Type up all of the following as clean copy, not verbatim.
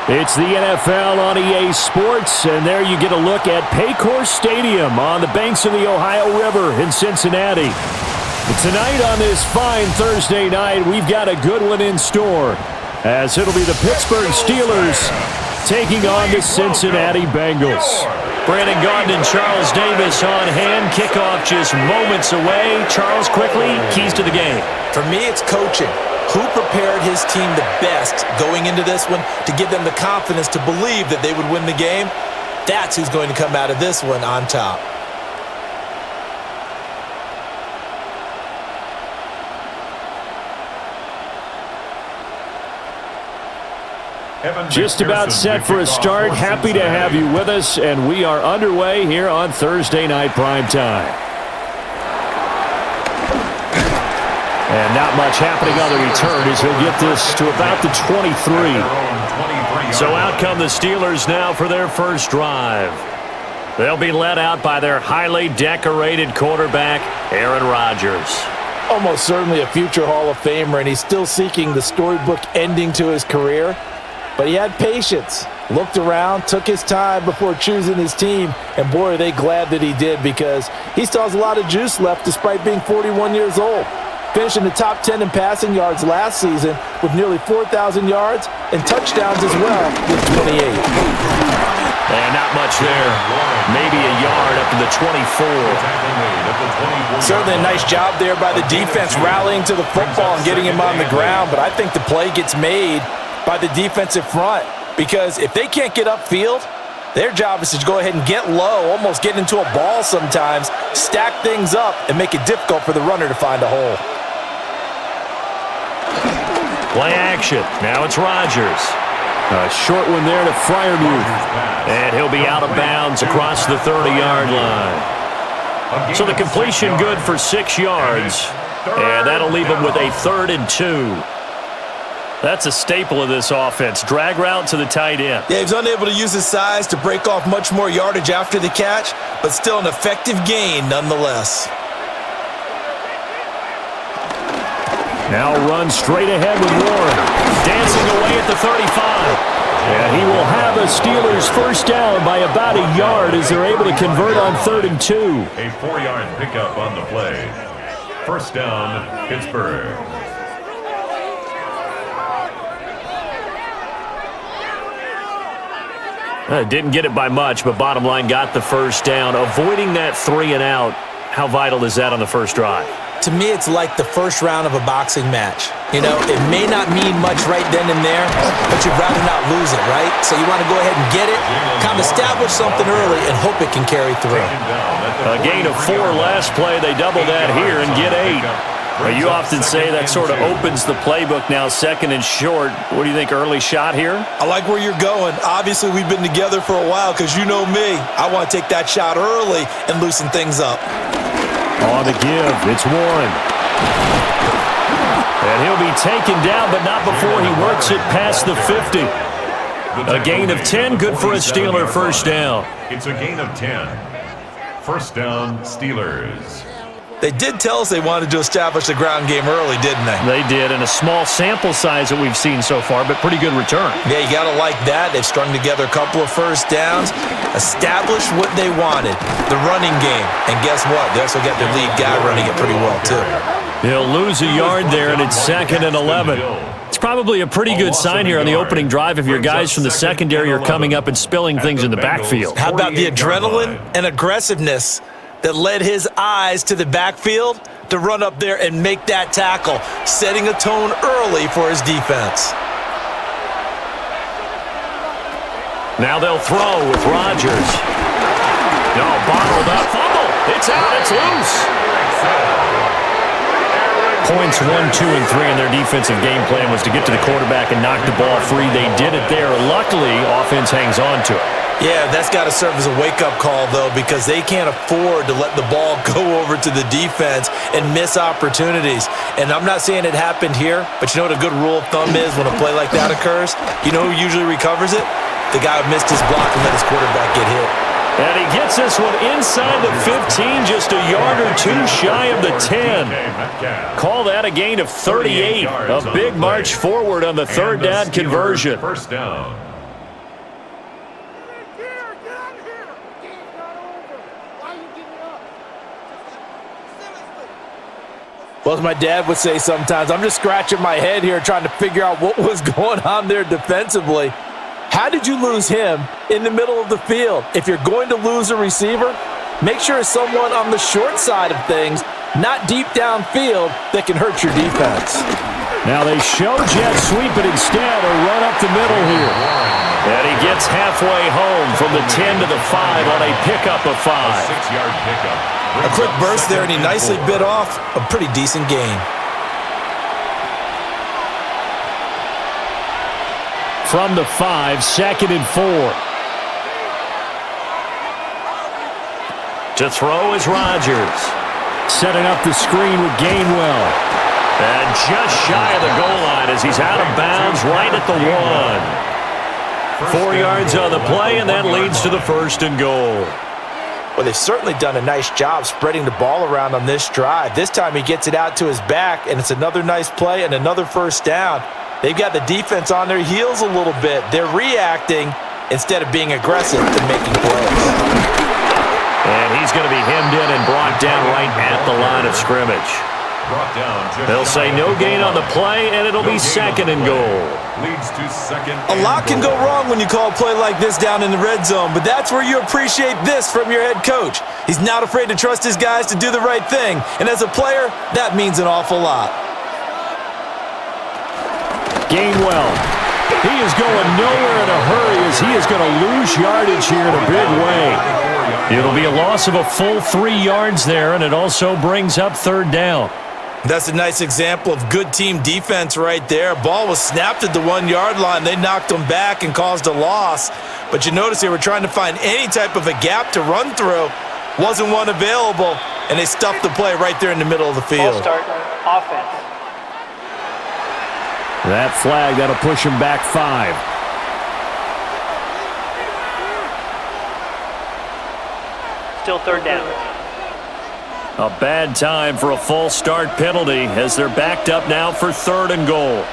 It's the NFL on EA Sports, and there you get a look at Paycor Stadium on the banks of the Ohio River in Cincinnati. And tonight on this fine Thursday night, we've got a good one in store, as it'll be the Pittsburgh Steelers taking on the Cincinnati Bengals. Brandon Gaudin and Charles Davis on hand. Kickoff just moments away. Charles, quickly, keys to the game. For me, it's coaching. Who prepared his team the best going into this one to give them the confidence to believe that they would win the game? That's who's going to come out of this one on top. Just about set for a start. Happy to have you with us, and we are underway here on Thursday Night Primetime. And not much happening on the return as he'll get this to about the 23. So out come the Steelers now for their first drive. They'll be led out by their highly decorated quarterback, Aaron Rodgers. Almost certainly a future Hall of Famer, and he's still seeking the storybook ending to his career. But he had patience, looked around, took his time before choosing his team, and boy, are they glad that he did, because he still has a lot of juice left despite being 41 years old. Finishing the top 10 in passing yards last season with nearly 4,000 yards and touchdowns as well with 28. And not much there. Maybe a yard up to the 24. Certainly a nice job there by the defense rallying to the football and getting him on the ground, but I think the play gets made by the defensive front, because if they can't get upfield, their job is to go ahead and get low, almost get into a ball sometimes, stack things up, and make it difficult for the runner to find a hole. Play action. Now it's Rodgers. A short one there to Freiermuth. And he'll be out of bounds across the 30-yard line. So the completion good for 6 yards. And that'll leave him with a 3rd and 2. That's a staple of this offense. Drag route to the tight end. Yeah, he's unable to use his size to break off much more yardage after the catch, but still an effective gain nonetheless. Now run straight ahead with Warren. Dancing away at the 35. And he will have a Steelers first down by about a yard as they're able to convert on 3rd and 2. A 4-yard pickup on the play. First down, Pittsburgh. Didn't get it by much, but bottom line got the first down. Avoiding that 3 and out, how vital is that on the first drive? To me, it's like the first round of a boxing match. You know, it may not mean much right then and there, but you'd rather not lose it, right? So you want to go ahead and get it, kind of establish something early, and hope it can carry through. A gain of 4 last play. They double that here and get 8. You often say that sort of opens the playbook now, 2nd and short. What do you think, early shot here? I like where you're going. Obviously, we've been together for a while because you know me. I want to take that shot early and loosen things up. On the give, it's Warren. And he'll be taken down, but not before he works it past the 50. A gain of 10, good for a Steeler first down. It's a gain of 10. First down, Steelers. They did tell us they wanted to establish the ground game early, didn't they? They did, and a small sample size that we've seen so far, but pretty good return. Yeah, you got to like that. They've strung together a couple of first downs, established what they wanted, the running game. And guess what? They also got their lead guy running it pretty well, too. He'll lose a yard there, and it's 2nd and 11. It's probably a pretty good sign here on the opening drive if your guys from the secondary are coming up and spilling things in the backfield. How about the adrenaline and aggressiveness that led his eyes to the backfield to run up there and make that tackle, setting a tone early for his defense. Now they'll throw with Rodgers. No, bottled up. Fumble. It's out. It's loose. Points 1, 2, and 3 in their defensive game plan was to get to the quarterback and knock the ball free. They did it there. Luckily, offense hangs on to it. Yeah, that's got to serve as a wake-up call, though, because they can't afford to let the ball go over to the defense and miss opportunities. And I'm not saying it happened here, but you know what a good rule of thumb is when a play like that occurs? You know who usually recovers it? The guy who missed his block and let his quarterback get hit. And he gets this one inside the 15, just a yard or 2 shy of the 10. Call that a gain of 38. A big march forward on the 3rd down conversion. First down. Well, as my dad would say sometimes, I'm just scratching my head here trying to figure out what was going on there defensively. How did you lose him in the middle of the field? If you're going to lose a receiver, make sure it's someone on the short side of things, not deep downfield, that can hurt your defense. Now they show jet sweep, but instead a run up the middle here. And he gets halfway home from the 10 to the 5 on a pickup of 5. A 6-yard pickup. A quick burst there, and he nicely bit off a pretty decent gain. From the 5, 2nd and 4. To throw is Rodgers. Setting up the screen with Gainwell. And just shy of the goal line as he's out of bounds right at the 1. 4 yards on the play, and that leads to the 1st and goal. Well, they've certainly done a nice job spreading the ball around on this drive. This time he gets it out to his back, and it's another nice play and another 1st down. They've got the defense on their heels a little bit. They're reacting instead of being aggressive and making plays. And he's going to be hemmed in and brought down right at the line of scrimmage. They'll say no gain on the play, and it'll be 2nd and goal. Leads to 2nd. A lot can go wrong when you call a play like this down in the red zone, but that's where you appreciate this from your head coach. He's not afraid to trust his guys to do the right thing, and as a player, that means an awful lot. Gainwell. He is going nowhere in a hurry as he is going to lose yardage here in a big way. It'll be a loss of a full 3 yards there, and it also brings up 3rd down. That's a nice example of good team defense right there. Ball was snapped at the 1-yard line. They knocked them back and caused a loss. But you notice they were trying to find any type of a gap to run through. Wasn't one available, and they stuffed the play right there in the middle of the field. Ball start, offense. That flag, that'll push him back 5. Still 3rd down. A bad time for a false start penalty as they're backed up now for 3rd and goal.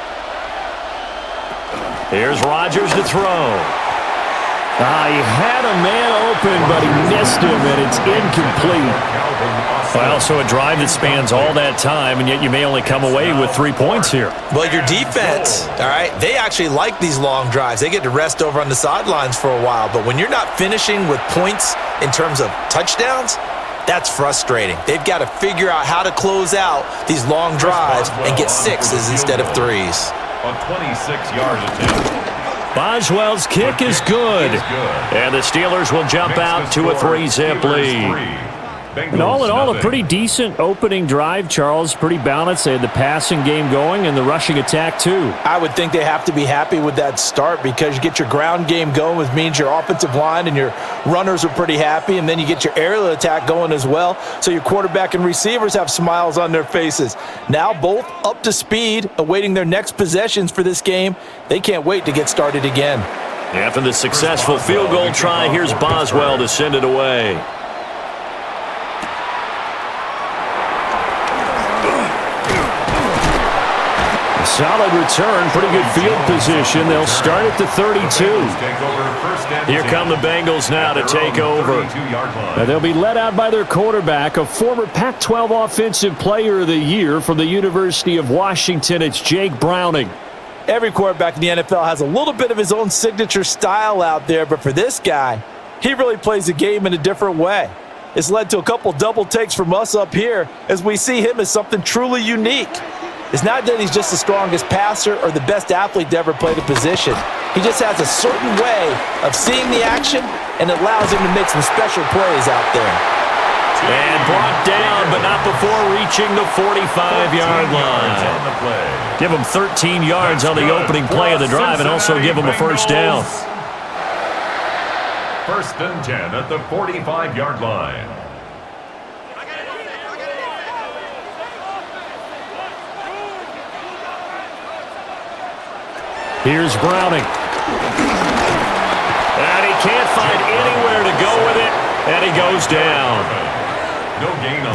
Here's Rodgers to throw. He had a man open, but he missed him, and it's incomplete. Well, so a drive that spans all that time, and yet you may only come away with 3 points here. Well, your defense, all right, they actually like these long drives. They get to rest over on the sidelines for a while, but when you're not finishing with points in terms of touchdowns, that's frustrating. They've got to figure out how to close out these long drives and get 6s instead of 3s. A 26-yard attempt. Boswell's kick is good. And the Steelers will jump out to a 3-zip lead. And all in all, a pretty decent opening drive, Charles. Pretty balanced. They had the passing game going and the rushing attack, too. I would think they have to be happy with that start because you get your ground game going, which means your offensive line and your runners are pretty happy, and then you get your aerial attack going as well, so your quarterback and receivers have smiles on their faces. Now both up to speed, awaiting their next possessions for this game. They can't wait to get started again. After the successful field goal try, here's Boswell to send it away. Solid return, pretty good field position. They'll start at the 32. Here come the Bengals now to take over. Now they'll be led out by their quarterback, a former Pac-12 Offensive Player of the Year from the University of Washington. It's Jake Browning. Every quarterback in the NFL has a little bit of his own signature style out there, but for this guy, he really plays the game in a different way. It's led to a couple double takes from us up here as we see him as something truly unique. It's not that he's just the strongest passer or the best athlete to ever play the position. He just has a certain way of seeing the action, and it allows him to make some special plays out there. And brought down, but not before reaching the 45-yard line. Give him 13 yards on the opening play of the drive and also give him a 1st down. 1st and 10 at the 45-yard line. Here's Browning. And he can't find anywhere to go with it, and he goes down.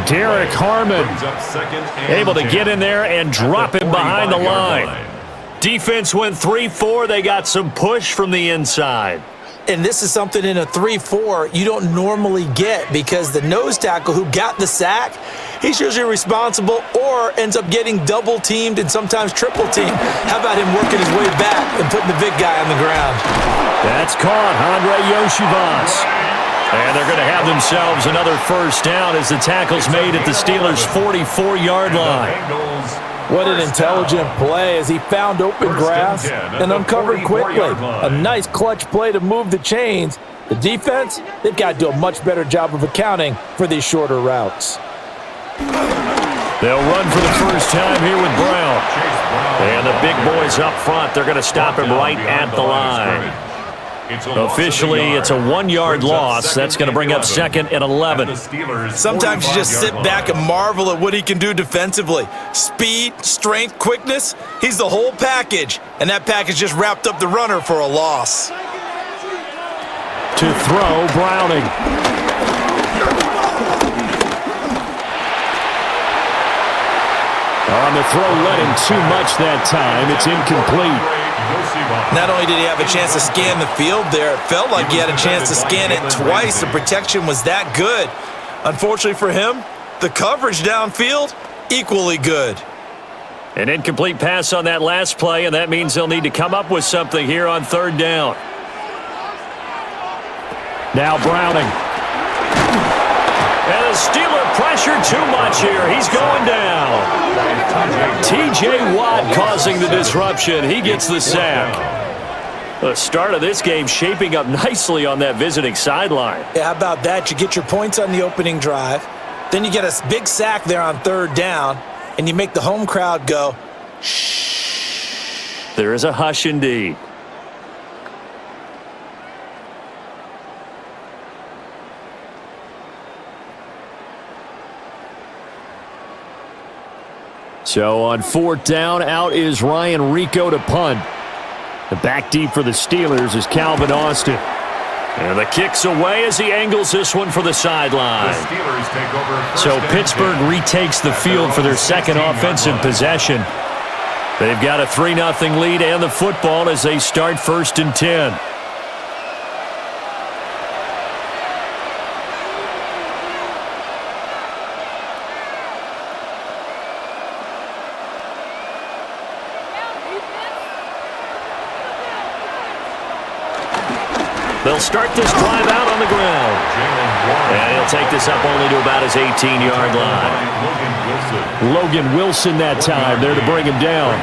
Derek Harmon able to get in there and drop him behind the line. Defense went 3-4. They got some push from the inside. And this is something in a 3-4 you don't normally get because the nose tackle who got the sack, he's usually responsible or ends up getting double teamed and sometimes triple teamed. How about him working his way back and putting the big guy on the ground? That's caught, Andre Yoshivas. And they're going to have themselves another first down as the tackle's made at the Steelers' 44-yard line. What an intelligent play as he found open grass and uncovered quickly. A nice clutch play to move the chains. The defense, they've got to do a much better job of accounting for these shorter routes. They'll run for the first time here with Brown. And the big boys up front, they're going to stop him right at the line. Officially, it's a 1-yard loss. That's going to bring up 2nd and 11. Sometimes you just sit back and marvel at what he can do defensively. Speed, strength, quickness, he's the whole package. And that package just wrapped up the runner for a loss. To throw, Browning. On the throw, led him too much that time. It's incomplete. Not only did he have a chance to scan the field there, it felt like he had a chance to scan it twice. The protection was that good. Unfortunately for him, the coverage downfield, equally good. An incomplete pass on that last play, and that means they'll need to come up with something here on 3rd down. Now Browning. And the Steeler pressure too much here. He's going down. T.J. Watt causing the disruption. He gets the sack. The start of this game shaping up nicely on that visiting sideline. Yeah, how about that? You get your points on the opening drive. Then you get a big sack there on 3rd down, and you make the home crowd go, shh. There is a hush indeed. So on 4th down, out is Ryan Rico to punt. The back deep for the Steelers is Calvin Austin. And the kick's away as he angles this one for the sideline. So Pittsburgh retakes the field for their second offensive possession. They've got a 3-0 lead and the football as they start 1st and 10. They'll start this drive out on the ground. And he'll take this up only to about his 18-yard line. Logan Wilson that time there to bring him down.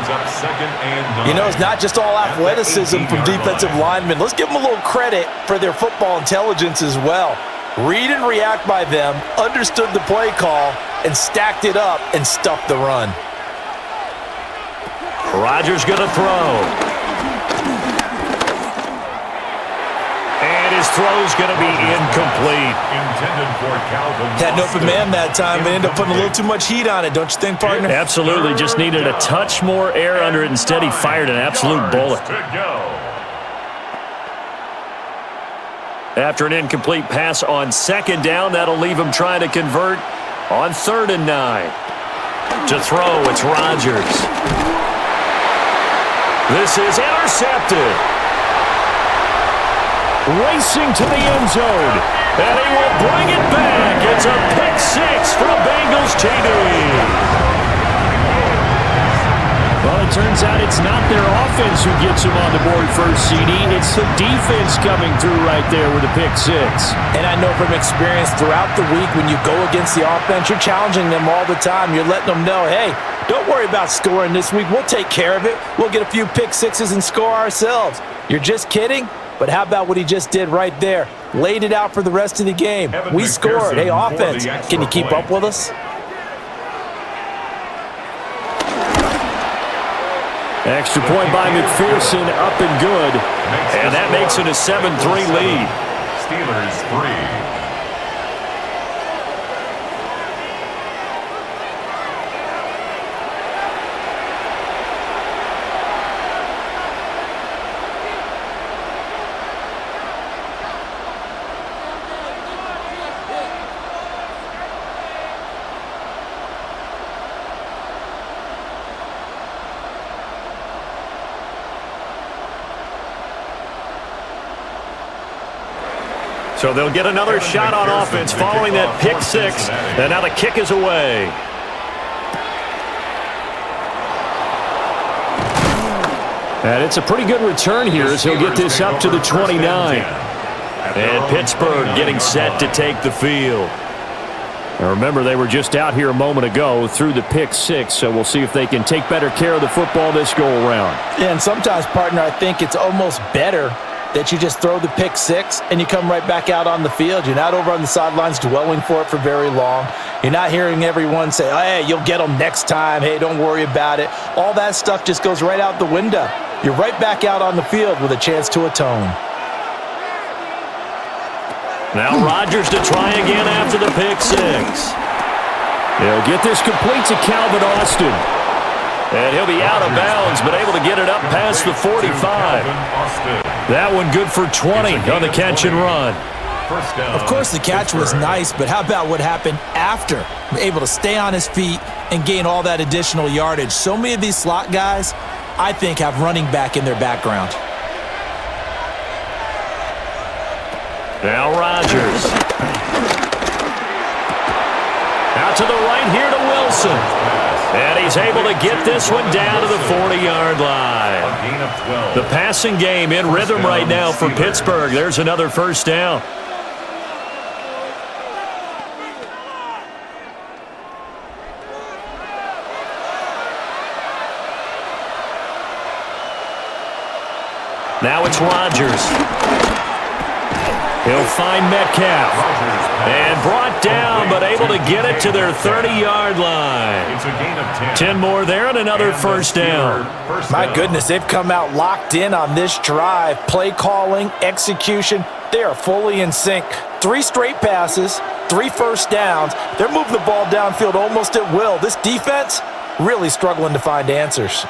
You know, it's not just all athleticism from defensive linemen. Let's give them a little credit for their football intelligence as well. Read and react by them, understood the play call, and stacked it up and stuffed the run. Rodgers going to throw. His throw's going to be incomplete. Had an open man that time, but ended up putting a little too much heat on it, don't you think, partner? Absolutely. Just needed a touch more air under it. Instead, he fired an absolute bullet. After an incomplete pass on 2nd down, that'll leave him trying to convert on 3rd and 9. To throw, it's Rodgers. This is intercepted. Racing to the end zone, and he will bring it back. It's a pick 6 from Bengals TD. Well, it turns out it's not their offense who gets them on the board first, CD. It's the defense coming through right there with a pick 6. And I know from experience throughout the week when you go against the offense, you're challenging them all the time. You're letting them know, hey, don't worry about scoring this week. We'll take care of it. We'll get a few pick 6s and score ourselves. You're just kidding? But how about what he just did right there? Laid it out for the rest of the game. We scored. Hey, offense, can you keep up with us? Extra point by McPherson, up and good. And that makes it a 7-3 lead. Steelers 3. So they'll get another shot on offense following that pick six. And now the kick is away. And it's a pretty good return here as he'll get this up to the 29. And Pittsburgh getting set to take the field. Now remember, they were just out here a moment ago through the pick six, so we'll see if they can take better care of the football this go-around. Yeah, and sometimes, partner, I think it's almost better that you just throw the pick six and you come right back out on the field. You're not over on the sidelines dwelling for it for very long. You're not hearing everyone say, oh, hey, you'll get them next time. Hey, don't worry about it. All that stuff just goes right out the window. You're right back out on the field with a chance to atone. Now Rodgers to try again after the pick six. He'll get this complete to Calvin Austin. And he'll be out of bounds, but able to get it up past the 45. That one good for 20 on the catch and run. Of course, the catch was nice, but how about what happened after? Able to stay on his feet and gain all that additional yardage. So many of these slot guys, I think, have running back in their background. Now Rodgers. Out to the right here to Wilson. And he's able to get this one down to the 40-yard line. The passing game in rhythm right now for Pittsburgh. There's another first down. Now it's Rodgers. He'll find Metcalf. And brought down, but able to get it to their 30-yard line. It's a gain of 10. 10 more there and another first down. My goodness, they've come out locked in on this drive. Play calling, execution, they are fully in sync. 3 straight passes, 3 first downs. They're moving the ball downfield almost at will. This defense really struggling to find answers.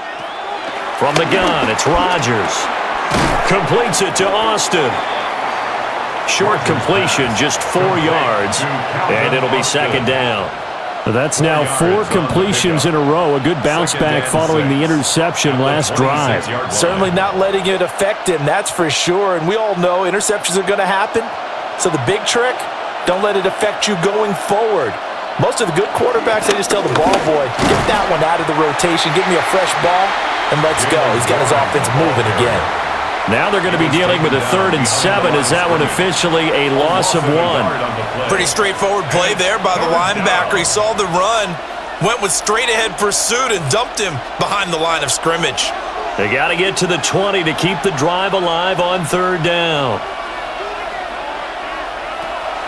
From the gun, it's Rodgers. Completes it to Austin. Short completion, just 4 yards, and it'll be second down. That's now 4 completions in a row. A good bounce back following the interception last drive. Certainly not letting it affect him, that's for sure. And we all know interceptions are going to happen. So the big trick, don't let it affect you going forward. Most of the good quarterbacks, they just tell the ball boy, get that one out of the rotation, give me a fresh ball, and let's go. He's got his offense moving again. Now they're going to be dealing with a 3rd and 7. Is that one officially a loss of 1? Pretty straightforward play there by the linebacker. He saw the run, went with straight-ahead pursuit, and dumped him behind the line of scrimmage. They got to get to the 20 to keep the drive alive on 3rd down.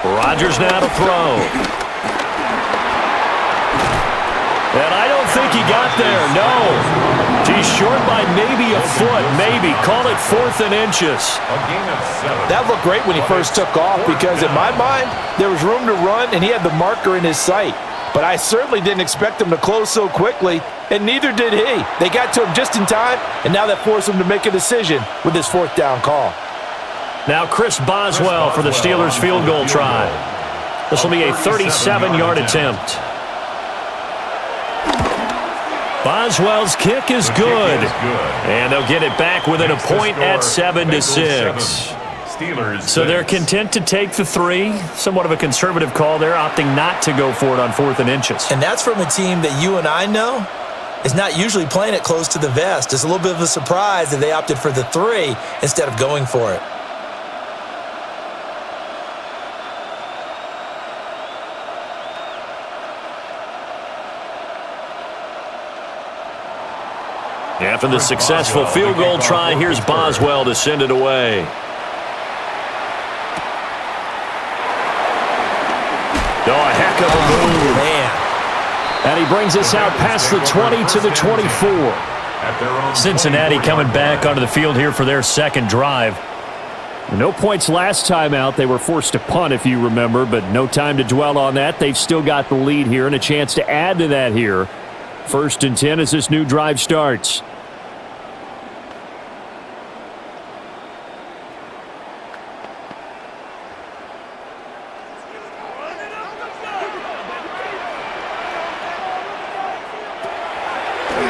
Rodgers now to throw. And I don't think he got there, no. He's short by maybe a foot, maybe. Call it 4th and inches. That looked great when he first took off because in my mind, there was room to run and he had the marker in his sight. But I certainly didn't expect him to close so quickly, and neither did he. They got to him just in time, and now that forced him to make a decision with his 4th down call. Now Chris Boswell for the Steelers field goal try. This will be a 37-yard attempt. Boswell's kick is good. And they'll get it back within a point at 7-6. So they're content to take the 3. Somewhat of a conservative call there, opting not to go for it on 4th and inches. And that's from a team that you and I know is not usually playing it close to the vest. It's a little bit of a surprise that they opted for the 3 instead of going for it. After the successful field goal try, here's Boswell to send it away. Oh, a heck of a move. Man. And he brings us out past the 20 to the 24. Cincinnati coming back onto the field here for their 2nd drive. No points last time out. They were forced to punt, if you remember, but no time to dwell on that. They've still got the lead here and a chance to add to that here. 1st and 10 as this new drive starts.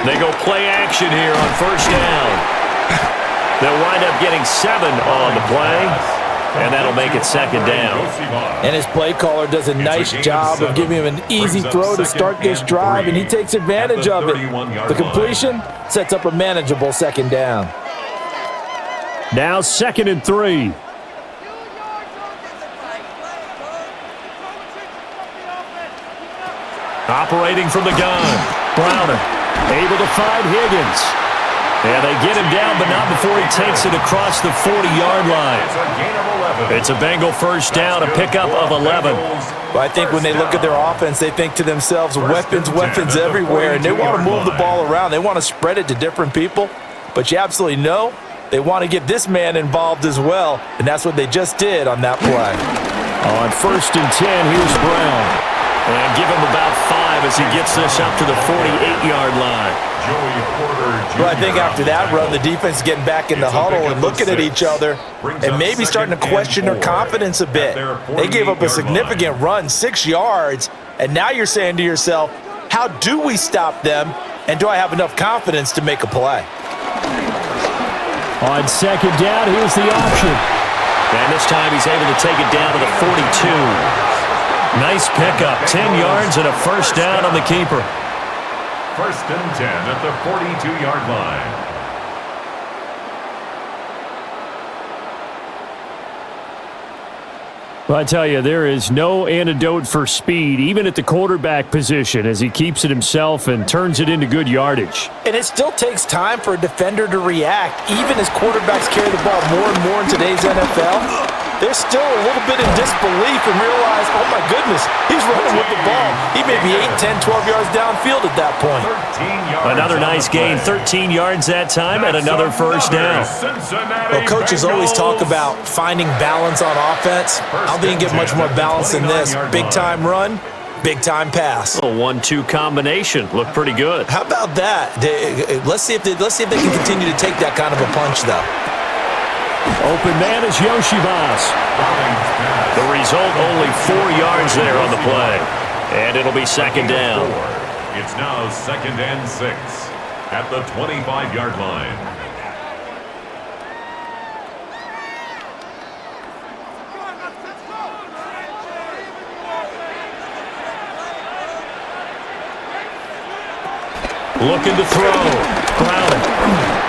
They go play action here on 1st down. They'll wind up getting 7 on the play. and that'll make it second down. And his play caller does a nice job of giving him an easy throw to start this drive, and he takes advantage of it. The completion sets up a manageable second down. Now 2nd and 3. Operating from the gun. Browner able to find Higgins. And they get him down, but not before he takes it across the 40-yard line. It's a Bengal first down, a pickup of 11. Well, I think when they look at their offense, they think to themselves, weapons, weapons everywhere, and they want to move the ball around. They want to spread it to different people, but you absolutely know they want to get this man involved as well, and that's what they just did on that play. On 1st and 10, here's Brown. And give him about 5 as he gets this up to the 48-yard line. Well, I think after that run, the defense is getting back in the huddle and looking at each other and maybe starting to question their confidence a bit. They gave up a significant run, 6 yards, and now you're saying to yourself, how do we stop them, and do I have enough confidence to make a play? On 2nd down, here's the option. And this time he's able to take it down to the 42. Nice pickup, 10 yards and a first down on the keeper. 1st and 10 at the 42-yard line. Well, I tell you, there is no antidote for speed, even at the quarterback position, as he keeps it himself and turns it into good yardage. And it still takes time for a defender to react, even as quarterbacks carry the ball more and more in today's NFL. They're still a little bit in disbelief and realize, oh my goodness, he's running with the ball. He may be 8, 10, 12 yards downfield at that point. Another nice gain, 13 yards that time, and another first down. Well, coaches always talk about finding balance on offense. I don't think you get much more balance than this. Big-time run, big-time pass. A 1-2 combination. Looked pretty good. How about that? Let's see if they can continue to take that kind of a punch, though. Open man is Yoshivas. The result, only 4 yards there on the play. And it'll be second down. It's now 2nd and 6 at the 25-yard line. Looking to throw. Browner.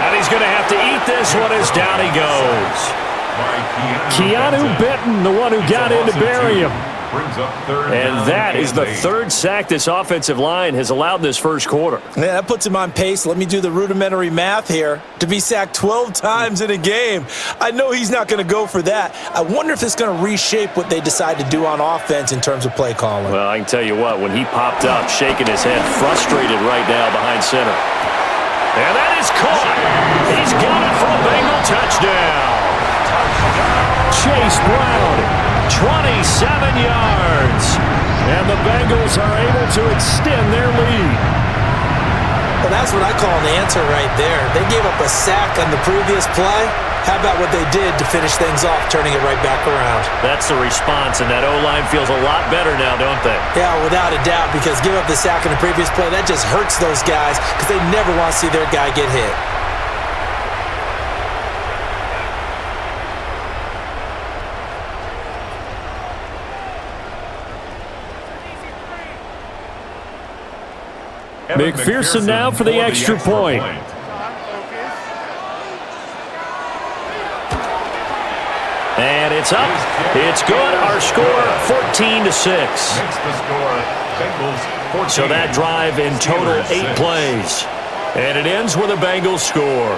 And he's going to have to eat this one as down he goes. Keanu Benton, the one who got in to bury him. And that is the 3rd sack this offensive line has allowed in this first quarter. Yeah, that puts him on pace. Let me do the rudimentary math here. To be sacked 12 times in a game, I know he's not going to go for that. I wonder if it's going to reshape what they decide to do on offense in terms of play calling. Well, I can tell you what, when he popped up, shaking his head, frustrated right now behind center. And that is caught. He's got it for a Bengal touchdown. Chase Brown, 27 yards. And the Bengals are able to extend their lead. Well, that's what I call an answer right there. They gave up a sack on the previous play. How about what they did to finish things off, turning it right back around? That's the response, and that O-line feels a lot better now, don't they? Yeah, without a doubt, because give up the sack in the previous play, that just hurts those guys because they never want to see their guy get hit. McPherson now for the extra point. And it's up. It's good. Our score, 14-6. So that drive in total 8 plays. And it ends with a Bengals score.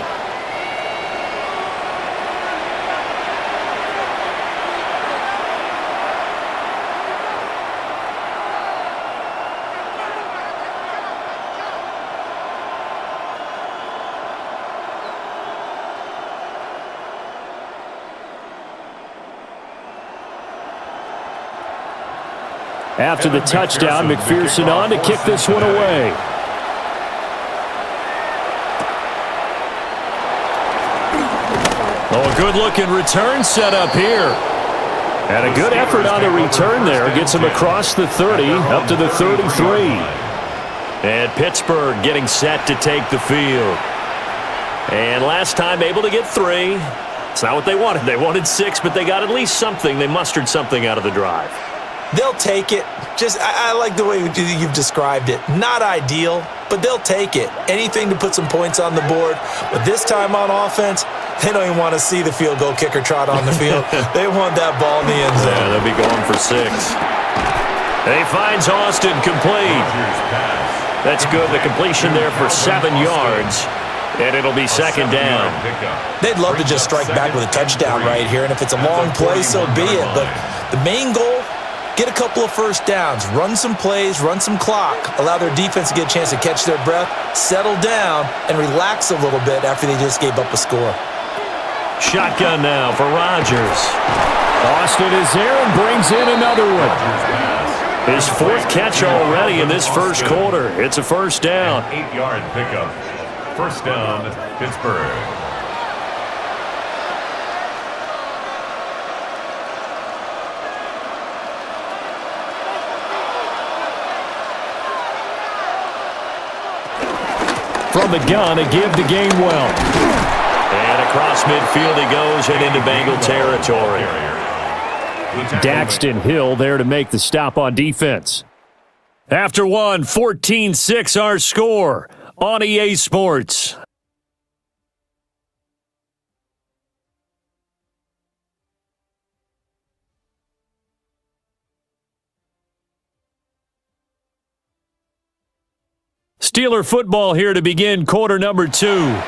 After the touchdown, McPherson on to kick this one away. Oh, a good-looking return set up here. And a good effort on the return there. Gets him across the 30, up to the 33. And Pittsburgh getting set to take the field. And last time able to get 3. It's not what they wanted. They wanted 6, but they got at least something. They mustered something out of the drive. They'll take it. I like the way you've described it. Not ideal, but they'll take it. Anything to put some points on the board. But this time on offense, they don't even want to see the field goal kicker trot on the field. They want that ball in the end zone. Yeah, they'll be going for 6. He finds Austin complete. That's good. The completion there for 7 yards. And it'll be second down. They'd love to just strike back with a touchdown right here. And if it's a long play, so be it. But the main goal, get a couple of first downs, run some plays, run some clock, allow their defense to get a chance to catch their breath, settle down, and relax a little bit after they just gave up a score. Shotgun now for Rodgers. Austin is there and brings in another one. His 4th catch already in this first quarter. It's a first down. 8-yard pickup. First down, Pittsburgh. From the gun, a give to Gainwell. And across midfield he goes and into Bengal territory. Daxton Hill there to make the stop on defense. After one, 14-6 our score on EA Sports. Steeler football here to begin quarter number 2.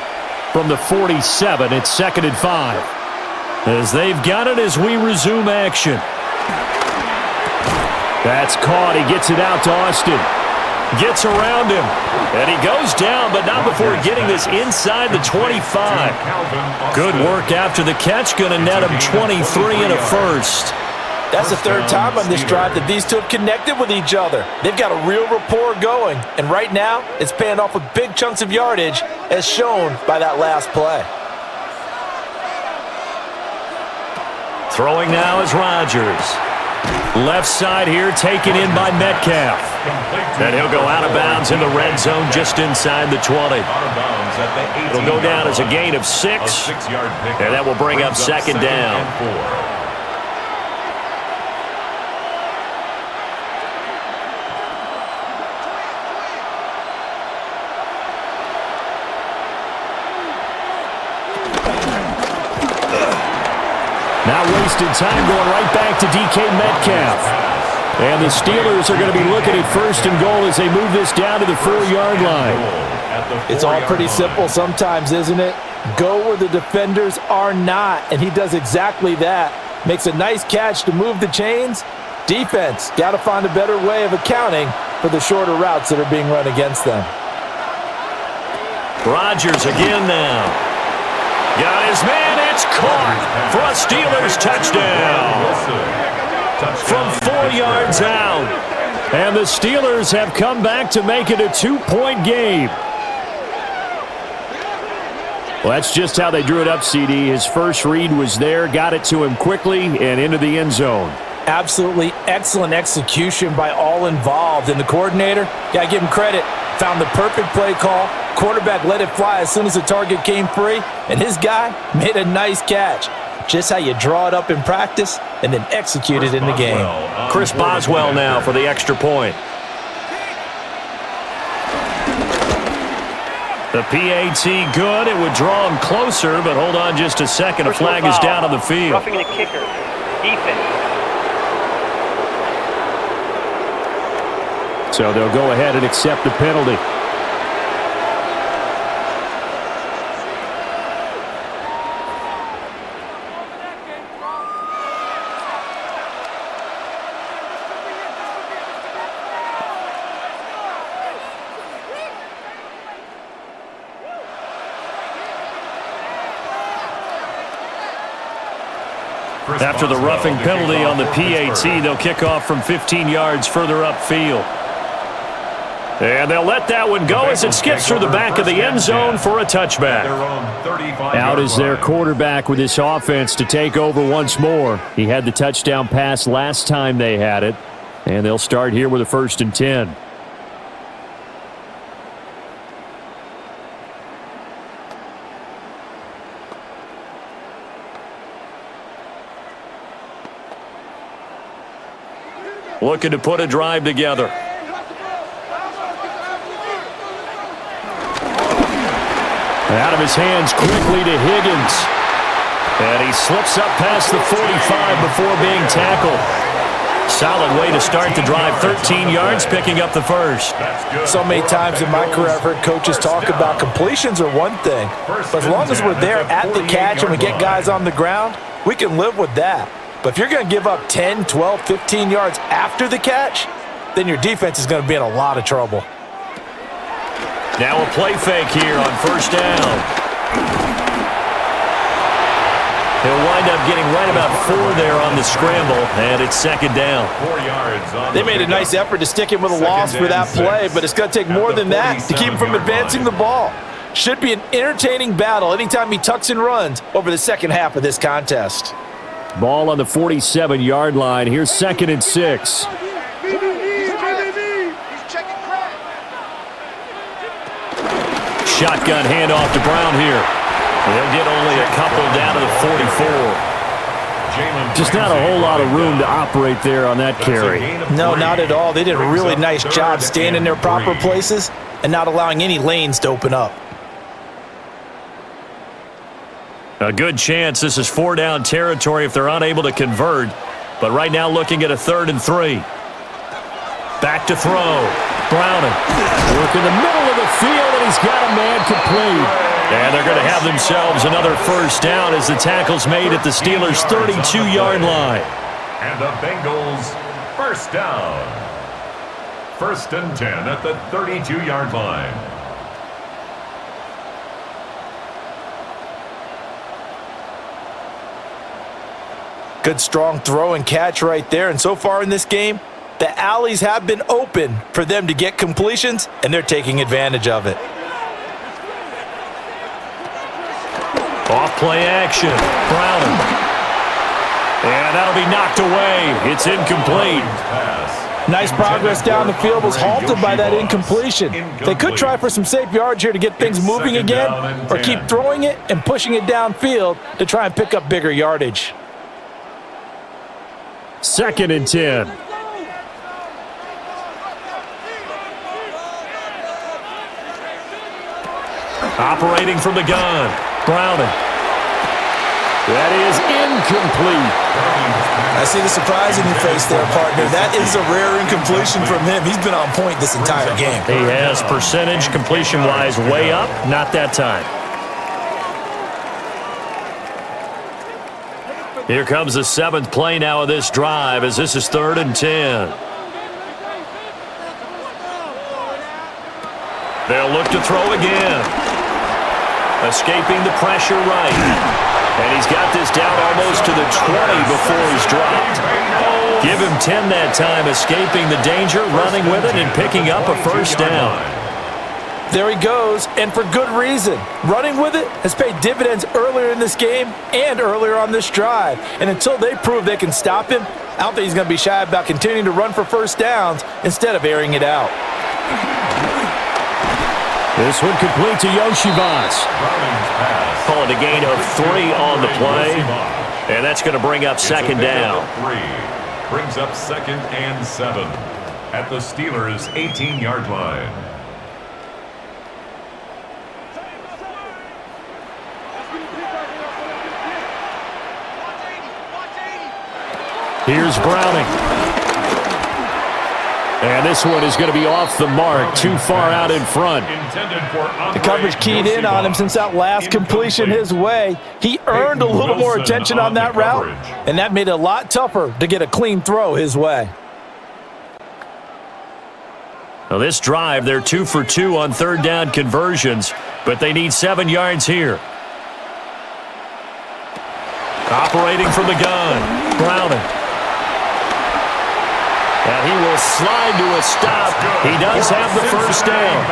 From the 47, it's 2nd and 5. As they've got it as we resume action. That's caught. He gets it out to Austin. Gets around him. And he goes down, but not before getting this inside the 25. Good work after the catch. Going to net him 23 and a first. That's the 3rd time on this drive that these two have connected with each other. They've got a real rapport going. And right now, it's paying off with big chunks of yardage, as shown by that last play. Throwing now is Rodgers. Left side here taken in by Metcalf. And he'll go out of bounds in the red zone just inside the 20. It'll go down as a gain of 6. And that will bring up second down. Not wasting time, going right back to DK Metcalf. And the Steelers are going to be looking at 1st and goal as they move this down to the 4-yard line. It's all pretty simple sometimes, isn't it? Go where the defenders are not, and he does exactly that. Makes a nice catch to move the chains. Defense, got to find a better way of accounting for the shorter routes that are being run against them. Rodgers again now. Got his man. It's caught for a Steelers touchdown. From 4 yards out. And the Steelers have come back to make it a 2-point game. Well, that's just how they drew it up, CD. His first read was there, got it to him quickly, and into the end zone. Absolutely excellent execution by all involved. And the coordinator, got to give him credit, found the perfect play call. Quarterback let it fly as soon as the target came free, and his guy made a nice catch. Just how you draw it up in practice and then execute it in the game. Chris Boswell now for the extra point. The PAT good. It would draw him closer, but hold on just a second. A flag is down on the field. Roughing the kicker. Defense. So they'll go ahead and accept the penalty. After the roughing penalty on the PAT, they'll kick off from 15 yards further upfield. And they'll let that one go as it skips through the back of the end zone for a touchback. Out is their quarterback with this offense to take over once more. He had the touchdown pass last time they had it. And they'll start here with a 1st and 10. looking to put a drive together. Out of his hands quickly to Higgins. And he slips up past the 45 before being tackled. Solid way to start the drive. 13 yards, picking up the first. So many times in my career I've heard coaches talk about completions are one thing, but as long as we're there at the catch and we get guys on the ground, we can live with that. But if you're going to give up 10, 12, 15 yards after the catch, then your defense is going to be in a lot of trouble. Now a play fake here on first down. He'll wind up getting right about 4 there on the scramble, and it's second down. 4 yards on They made a nice effort to stick him with a loss for that play, but it's going to take more than that to keep him from advancing the ball. Should be an entertaining battle anytime he tucks and runs over the second half of this contest. Ball on the 47-yard line. Here's 2nd and 6. Shotgun handoff to Brown here. They'll get only a couple down to the 44. Just not a whole lot of room to operate there on that carry. No, not at all. They did a really nice job staying in their proper places and not allowing any lanes to open up. A good chance this is 4-down territory if they're unable to convert. But right now looking at a 3rd and 3. Back to throw. Browning. Work in the middle of the field, and he's got a man complete. And they're going to have themselves another first down as the tackle's made at the Steelers' 32-yard line. And the Bengals first down. 1st and 10 at the 32-yard line. Good strong throw and catch right there. And so far in this game, the alleys have been open for them to get completions, and they're taking advantage of it. Off play action. Browning. And that'll be knocked away. It's incomplete. Nice progress down the field was halted by that incompletion. They could try for some safe yards here to get things moving again, or keep throwing it and pushing it downfield to try and pick up bigger yardage. 2nd and 10. Operating from the gun. Browning. That is incomplete. I see the surprise in your face there, partner. That is a rare incompletion from him. He's been on point this entire game. He has percentage completion-wise way up. Not that time. Here comes the 7th play now of this drive as this is 3rd and 10. They'll look to throw again. Escaping the pressure right. And he's got this down almost to the 20 before he's dropped. Give him 10 that time, escaping the danger, running with it, and picking up a first down. There he goes, and for good reason. Running with it has paid dividends earlier in this game and earlier on this drive. And until they prove they can stop him, I don't think he's going to be shy about continuing to run for first downs instead of airing it out. This one complete to Yoshivas. Call it a gain of 3 on the play. And that's going to bring up 2nd down. 3 brings up 2nd and 7 at the Steelers' 18-yard line. Here's Browning. And this one is going to be off the mark, too far out in front. The coverage keyed in on him since that last completion his way. He earned a little more attention on that route, and that made it a lot tougher to get a clean throw his way. Now this drive, they're 2 for 2 on 3rd down conversions, but they need 7 yards here. Operating from the gun, Browning. And he will slide to a stop. He does have the first down.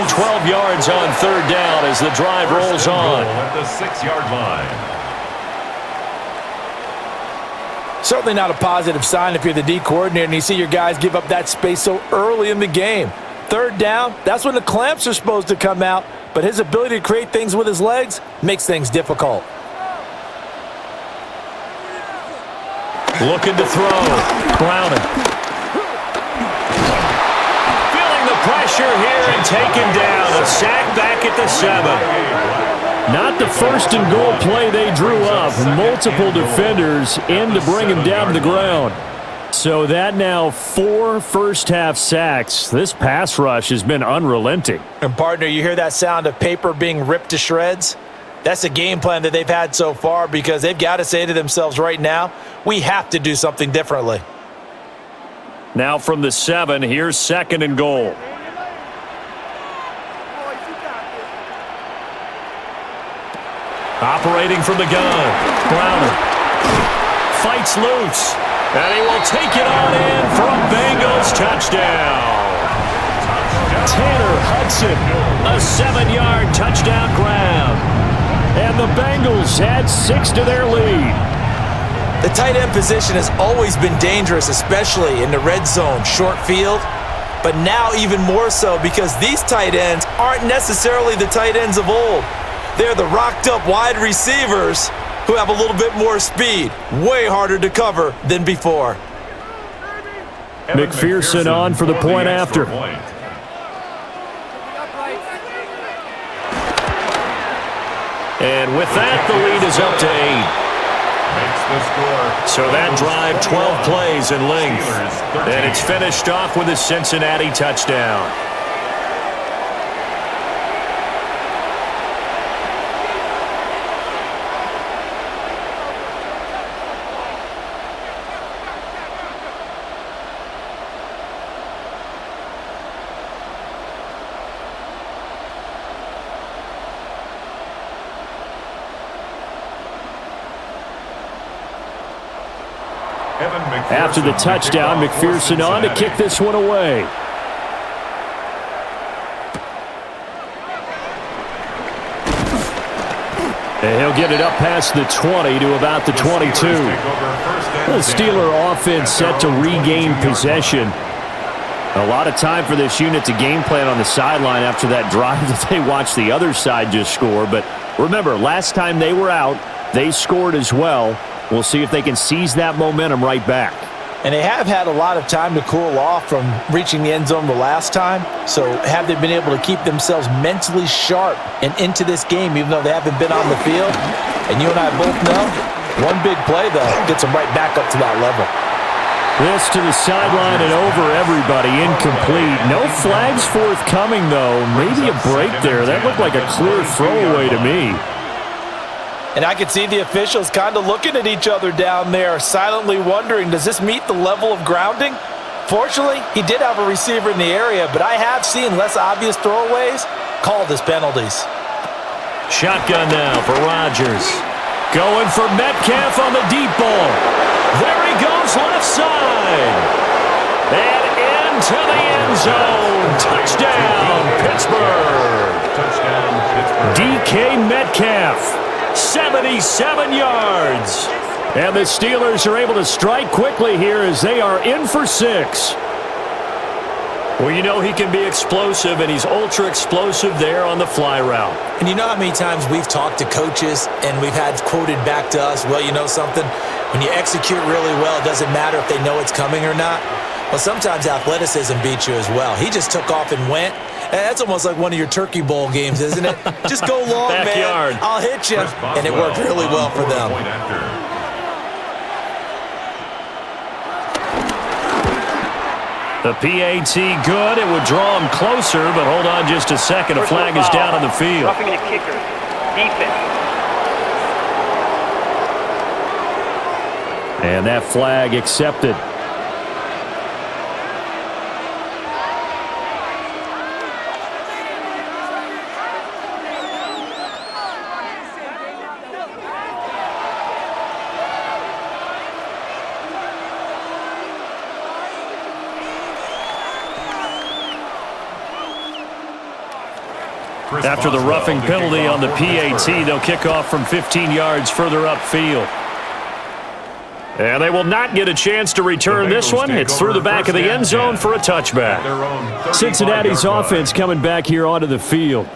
12 yards on 3rd down as the drive rolls on. At the 6-yard line. Certainly not a positive sign if you're the D coordinator and you see your guys give up that space so early in the game. 3rd down, that's when the clamps are supposed to come out, but his ability to create things with his legs makes things difficult. Looking to throw. Browning. pressure here and taken down. A sack back at the 7. Not the first and goal play they drew up. Multiple defenders in to bring him down to the ground. So that now 4 first-half sacks. This pass rush has been unrelenting. And, partner, you hear that sound of paper being ripped to shreds? That's the game plan that they've had so far because they've got to say to themselves right now, we have to do something differently. Now from the 7, here's 2nd and goal. Operating from the gun. Browner fights loose. And he will take it on in for a Bengals touchdown. Tanner Hudson, a 7-yard touchdown grab. And the Bengals add 6 to their lead. The tight end position has always been dangerous, especially in the red zone, short field. But now even more so because these tight ends aren't necessarily the tight ends of old. They're the rocked-up wide receivers who have a little bit more speed. Way harder to cover than before. McPherson on for the point after. And with that, the lead is up to 8. So that drive, 12 plays in length. And it's finished off with a Cincinnati touchdown. After the touchdown, McPherson on to kick this one away. And he'll get it up past the 20 to about the 22. The Steeler offense set to regain possession. A lot of time for this unit to game plan on the sideline after that drive that they watched the other side just score. But remember, last time they were out, they scored as well. We'll see if they can seize that momentum right back. And they have had a lot of time to cool off from reaching the end zone the last time. So have they been able to keep themselves mentally sharp and into this game even though they haven't been on the field? And you and I both know, one big play, though, gets them right back up to that level. This to the sideline and over everybody, incomplete. No flags forthcoming, though. Maybe a break there. That looked like a clear throwaway to me. And I could see the officials kind of looking at each other down there, silently wondering, does this meet the level of grounding? Fortunately, he did have a receiver in the area, but I have seen less obvious throwaways called as penalties. Shotgun now for Rodgers. Going for Metcalf on the deep ball. There he goes left side. And into the end zone. Touchdown, Pittsburgh. Touchdown, Pittsburgh. DK Metcalf. 77 yards. And the Steelers are able to strike quickly here as they are in for 6. Well, you know he can be explosive, and he's ultra-explosive there on the fly route. And you know how many times we've talked to coaches and we've had quoted back to us, well, you know something? When you execute really well, it doesn't matter if they know it's coming or not. Well, sometimes athleticism beats you as well. He just took off and went. That's almost like one of your Turkey Bowl games, isn't it? Just go long, Backyard. man. I'll hit you. And it worked really well for them. The PAT good. It would draw him closer, but hold on just a second. A flag is down on the field. Roughing the kicker. Defense. And that flag accepted. After the roughing penalty on the PAT, they'll kick off from 15 yards further upfield. And they will not get a chance to return this one. It's through the back of the end zone for a touchback. Cincinnati's offense coming back here onto the field.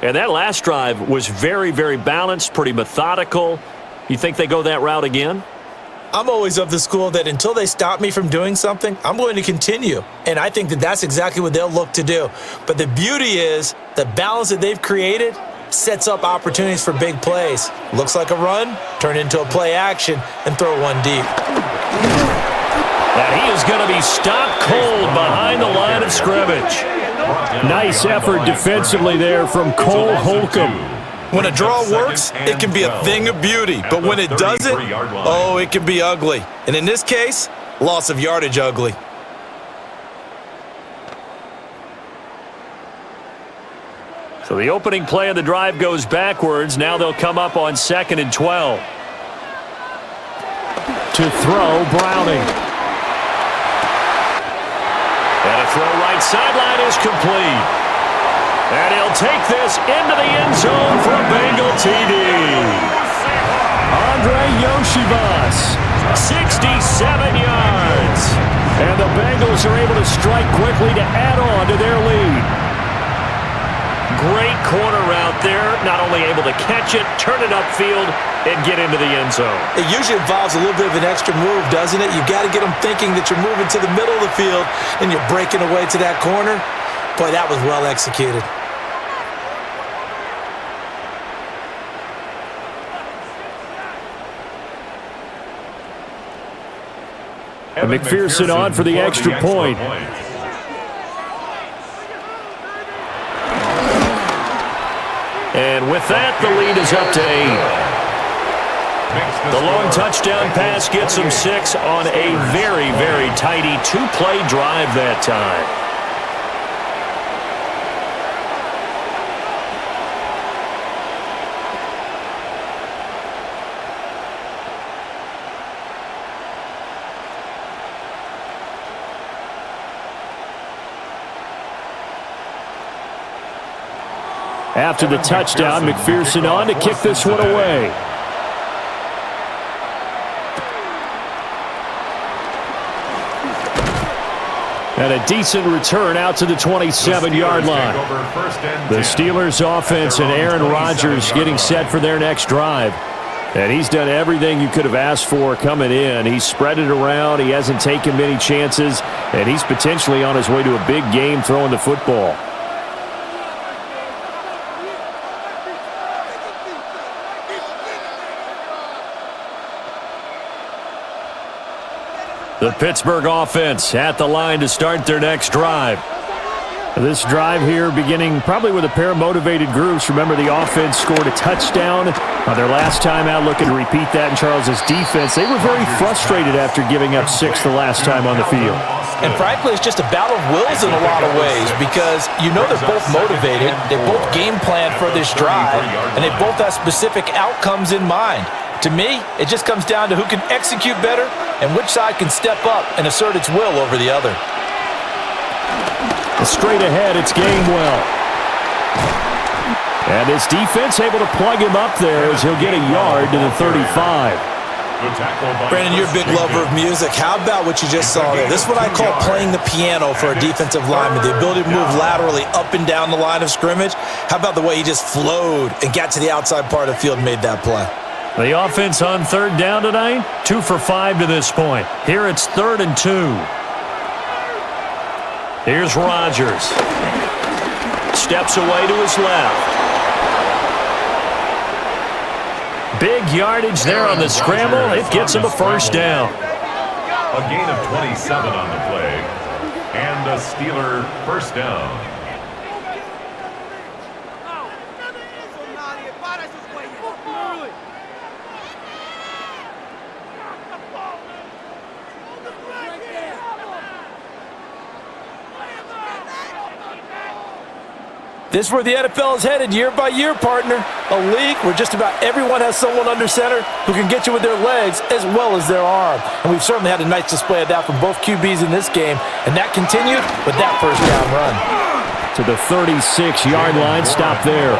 And that last drive was very, very balanced, pretty methodical. You think they go that route again? I'm always of the school that until they stop me from doing something, I'm going to continue. And I think that that's exactly what they'll look to do. But the beauty is the balance that they've created sets up opportunities for big plays. Looks like a run, turn into a play action, and throw one deep. And he is going to be stopped cold behind the line of scrimmage. Nice effort defensively there from Cole Holcomb. When a draw works, it can be a thing of beauty. But when it doesn't, oh, it can be ugly. And in this case, loss of yardage ugly. So the opening play of the drive goes backwards. Now they'll come up on 2nd and 12. To throw, Browning. And a throw right sideline is complete. And he'll take this into the end zone for a Bengal TD. Andre Yoshivas, 67 yards. And the Bengals are able to strike quickly to add on to their lead. Great corner route there. Not only able to catch it, turn it upfield, and get into the end zone. It usually involves a little bit of an extra move, doesn't it? You've got to get them thinking that you're moving to the middle of the field and you're breaking away to that corner. Boy, that was well executed. And McPherson on for the extra point. And with that, the lead is up to 8. The long touchdown pass gets them 6 on a very, very tidy 2-play drive that time. After the touchdown, McPherson on to kick this one away. And a decent return out to the 27-yard line. The Steelers offense and Aaron Rodgers getting set for their next drive. And he's done everything you could have asked for coming in. He's spread it around. He hasn't taken many chances. And he's potentially on his way to a big game throwing the football. The Pittsburgh offense at the line to start their next drive. This drive here beginning probably with a pair of motivated groups. Remember, the offense scored a touchdown on their last time out, looking to repeat that in Charles's defense. They were very frustrated after giving up 6 the last time on the field. And frankly, it's just a battle of wills in a lot of ways because you know they're both motivated. They both game plan for this drive, and they both have specific outcomes in mind. To me, it just comes down to who can execute better and which side can step up and assert its will over the other. Straight ahead, it's Gainwell. And his defense able to plug him up there as he'll get a yard to the 35. Brandon, you're a big lover of music. How about what you just saw there? This is what I call playing the piano for a defensive lineman. The ability to move laterally up and down the line of scrimmage. How about the way he just flowed and got to the outside part of the field and made that play? The offense on 3rd down tonight, 2 for 5 to this point. Here it's 3rd and 2. Here's Rodgers. Steps away to his left. Big yardage there on the scramble. It gets him a first down. A gain of 27 on the play. And a Steeler first down. This is where the NFL is headed year by year, partner. A league where just about everyone has someone under center who can get you with their legs as well as their arm. And we've certainly had a nice display of that from both QBs in this game. And that continued with that first down run. To the 36-yard line, stop there.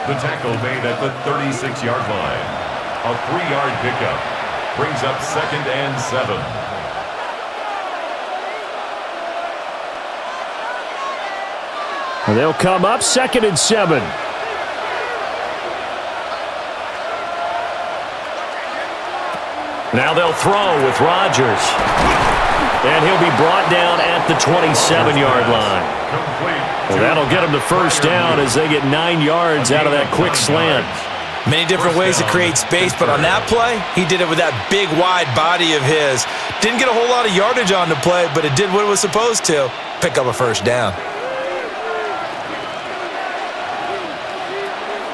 The tackle made at the 36-yard line. A 3-yard pickup brings up 2nd and 7. They'll come up 2nd and 7. Now they'll throw with Rodgers. And he'll be brought down at the 27-yard line. Well, that'll get him the first down as they get 9 yards out of that quick slant. Many different ways to create space, but on that play, he did it with that big, wide body of his. Didn't get a whole lot of yardage on the play, but it did what it was supposed to, pick up a first down.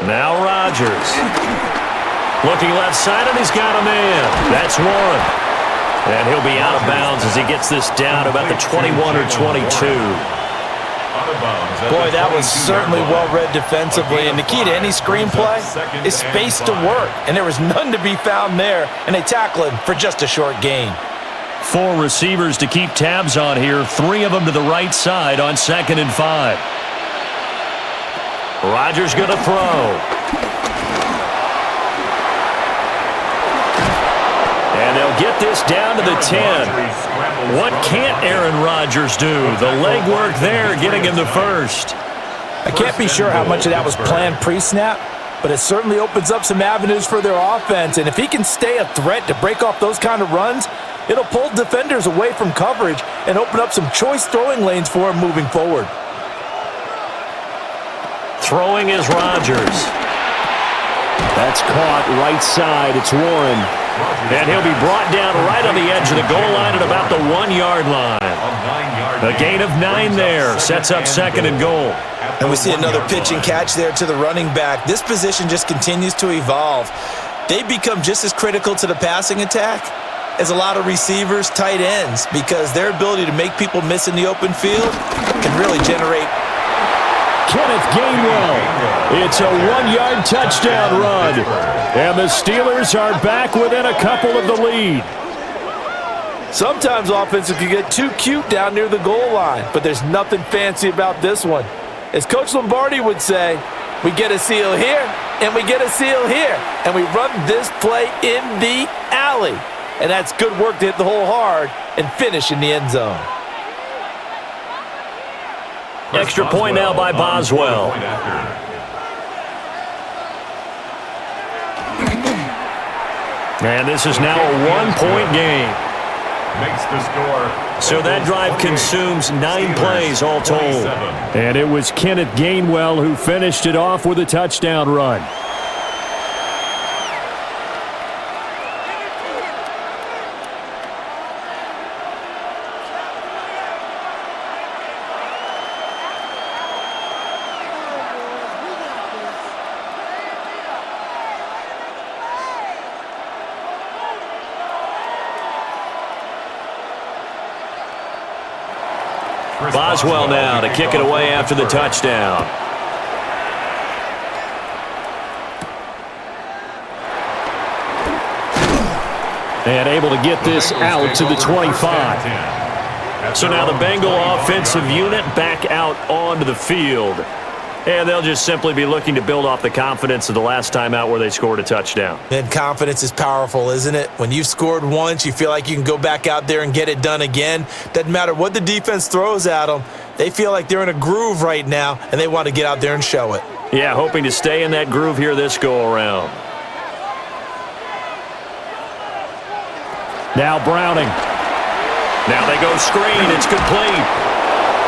Now Rodgers. Looking left side, and he's got a man. That's one. And he'll be out of bounds as he gets this down about the 21 or 22. Boy, that was certainly well-read defensively, and the key to any screenplay is space to work, and there was none to be found there, and they tackle him for just a short gain. 4 receivers to keep tabs on here, 3 of them to the right side on 2nd and 5. Rodgers going to throw. And they'll get this down to the 10. What can't Aaron Rodgers do? The legwork there getting him the first. I can't be sure how much of that was planned pre-snap, but it certainly opens up some avenues for their offense. And if he can stay a threat to break off those kind of runs, it'll pull defenders away from coverage and open up some choice throwing lanes for him moving forward. Throwing is Rodgers. That's caught right side. It's Warren. And he'll be brought down right on the edge of the goal line at about the 1-yard line. A gain of 9 there. Sets up 2nd and goal. And we see another pitch and catch there to the running back. This position just continues to evolve. They become just as critical to the passing attack as a lot of receivers, tight ends, because their ability to make people miss in the open field can really generate. Kenneth Gainwell. It's a 1-yard touchdown run. And the Steelers are back within a couple of the lead. Sometimes offenses can get too cute down near the goal line, but there's nothing fancy about this one. As Coach Lombardi would say, we get a seal here, and we get a seal here, and we run this play in the alley. And that's good work to hit the hole hard and finish in the end zone. Extra point now by Boswell. And this is now a 1-point game. Makes the score. So that drive consumes 9 plays all told. And it was Kenneth Gainwell who finished it off with a touchdown run. Boswell now to kick it away after the touchdown. And able to get this out to the 25. So now the Bengal offensive unit back out onto the field. And they'll just simply be looking to build off the confidence of the last time out where they scored a touchdown. And confidence is powerful, isn't it? When you've scored once, you feel like you can go back out there and get it done again. Doesn't matter what the defense throws at them. They feel like they're in a groove right now, and they want to get out there and show it. Yeah, hoping to stay in that groove here this go-around. Now Browning. Now they go screen. It's complete.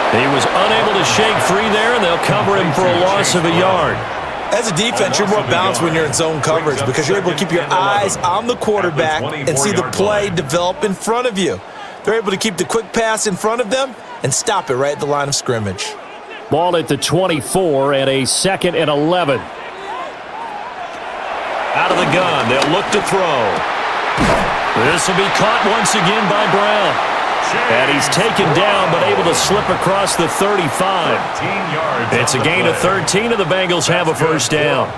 He was unable to shake free there, and they'll cover him for a loss of a yard. As a defense, you're more balanced when you're in zone coverage because you're able to keep your eyes on the quarterback and see the play develop in front of you. They're able to keep the quick pass in front of them and stop it right at the line of scrimmage. Ball at the 24 and a 2nd and 11. Out of the gun, they'll look to throw. This will be caught once again by Brown. And he's taken down but able to slip across the 35. It's a gain of 13 and the Bengals have a first down.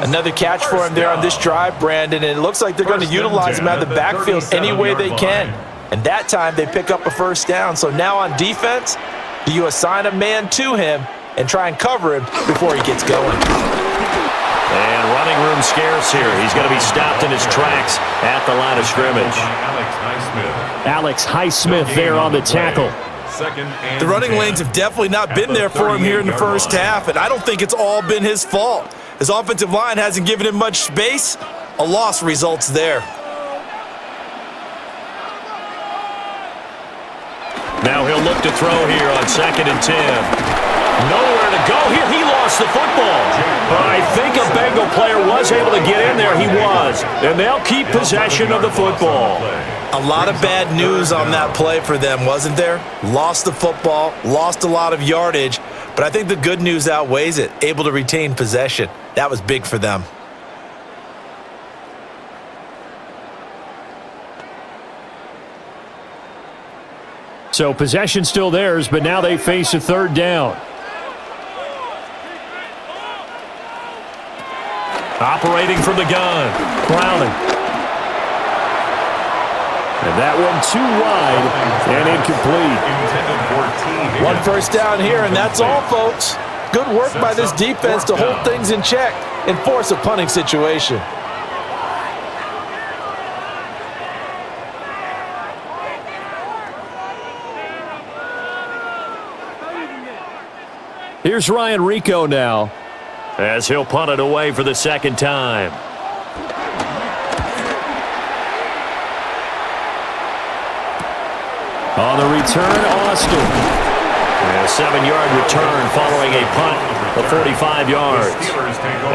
Another catch for him there on this drive, Brandon, and it looks like they're going to utilize him out of the backfield any way they can. And that time they pick up a first down. So now on defense, do you assign a man to him and try and cover him before he gets going? And running room scarce here. He's going to be stopped in his tracks at the line of scrimmage. Alex Highsmith there on the tackle. The running lanes have definitely not been there for him here in the first half, and I don't think it's all been his fault. His offensive line hasn't given him much space. A loss results there. Now he'll look to throw here on 2nd and 10. Nowhere to go here. He lost the football. I think a Bengal player was able to get in there. He was. And they'll keep possession of the football. A lot of bad news on that play for them, wasn't there? Lost the football, lost a lot of yardage, but I think the good news outweighs it. Able to retain possession. That was big for them. So possession still theirs, but now they face a 3rd down. Operating from the gun, Browning. And that one too wide and incomplete. 1 first down here, and that's all, folks. Good work by this defense to hold things in check and force a punting situation. Here's Ryan Rico now, as he'll punt it away for the 2nd time. On the return, Austin. And a 7-yard return following a punt of 45 yards.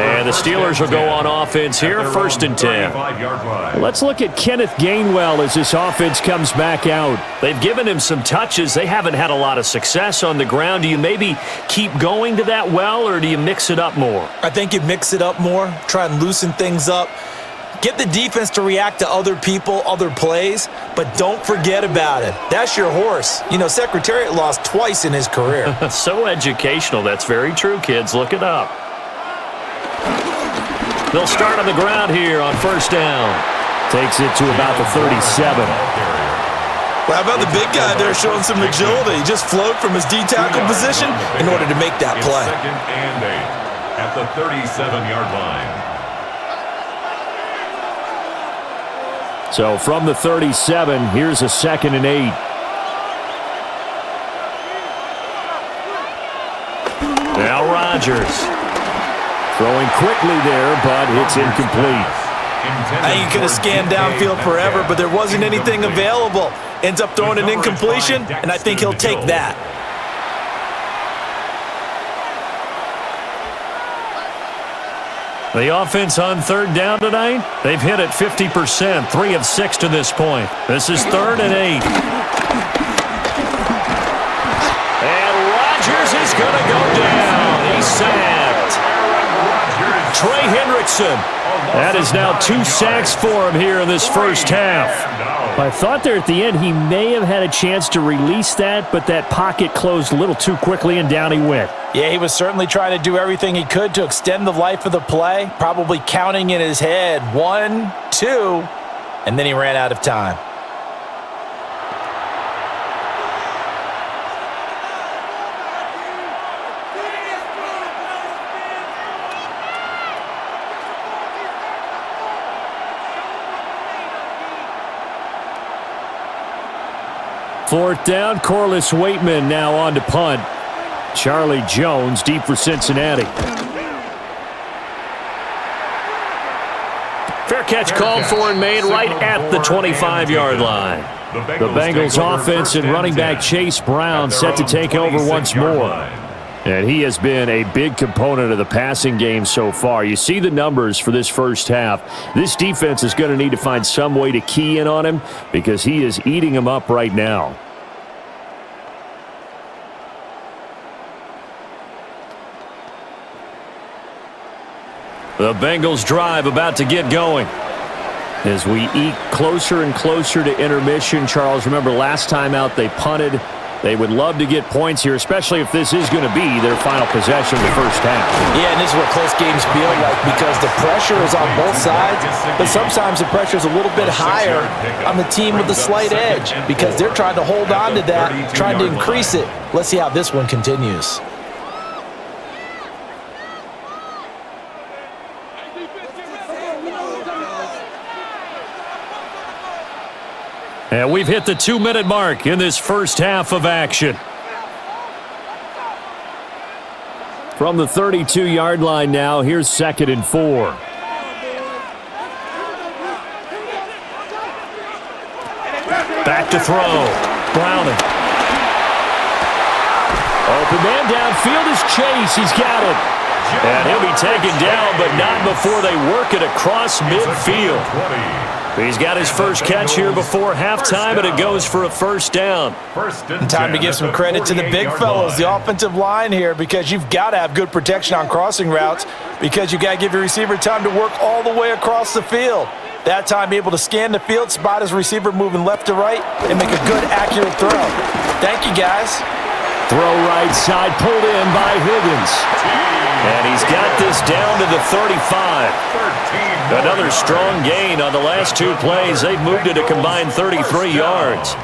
And the Steelers will go on offense here, 1st and 10. Let's look at Kenneth Gainwell as this offense comes back out. They've given him some touches. They haven't had a lot of success on the ground. Do you maybe keep going to that well, or do you mix it up more? I think you mix it up more, try and loosen things up. Get the defense to react to other people, other plays, but don't forget about it. That's your horse. You know, Secretariat lost twice in his career. So educational. That's very true, kids. Look it up. They'll start on the ground here on 1st down. Takes it to about the 37. Well, how about the big guy there showing some agility? He just flowed from his D-tackle position in order to make that play. 2nd and 8 at the 37-yard line. So from the 37, here's a 2nd and 8. Now Rodgers. Throwing quickly there, but it's incomplete. I think he could have scanned downfield forever, but there wasn't anything available. Ends up throwing an incompletion, and I think he'll take that. The offense on 3rd down tonight, they've hit it 50%, 3 of 6 to this point. This is 3rd and 8. And Rodgers is going to go down. He's sacked. Trey Hendrickson. That is now 2 sacks for him here in this first half. I thought there at the end he may have had a chance to release that, but that pocket closed a little too quickly and down he went. Yeah, he was certainly trying to do everything he could to extend the life of the play, probably counting in his head 1, 2, and then he ran out of time. Fourth down, Corliss Waitman now on to punt. Charlie Jones deep for Cincinnati. Fair catch called for and made right at the 25-yard line. The Bengals offense and running back Chase Brown set to take over once more. And he has been a big component of the passing game so far. You see the numbers for this first half. This defense is going to need to find some way to key in on him because he is eating them up right now. The Bengals drive about to get going. As we eke closer and closer to intermission, Charles, remember last time out they punted. They would love to get points here, especially if this is going to be their final possession of the first half. Yeah, and this is what close games feel like because the pressure is on both sides, but sometimes the pressure is a little bit higher on the team with the slight edge because they're trying to hold on to that, trying to increase it. Let's see how this one continues. And we've hit the 2-minute mark in this first half of action. From the 32-yard line now, here's 2nd and 4. Back to throw. Browning. Open man downfield is Chase. He's got it. And he'll be taken down, but not before they work it across midfield. He's got his first catch here before halftime, and it goes for a first down. Time to give some credit to the big fellows, the offensive line here, because you've got to have good protection on crossing routes because you've got to give your receiver time to work all the way across the field. That time, able to scan the field, spot his receiver moving left to right, and make a good, accurate throw. Thank you, guys. Throw right side, pulled in by Higgins. And he's got this down to the 35. Another strong gain on the last two plays. They've moved it a combined 33 yards.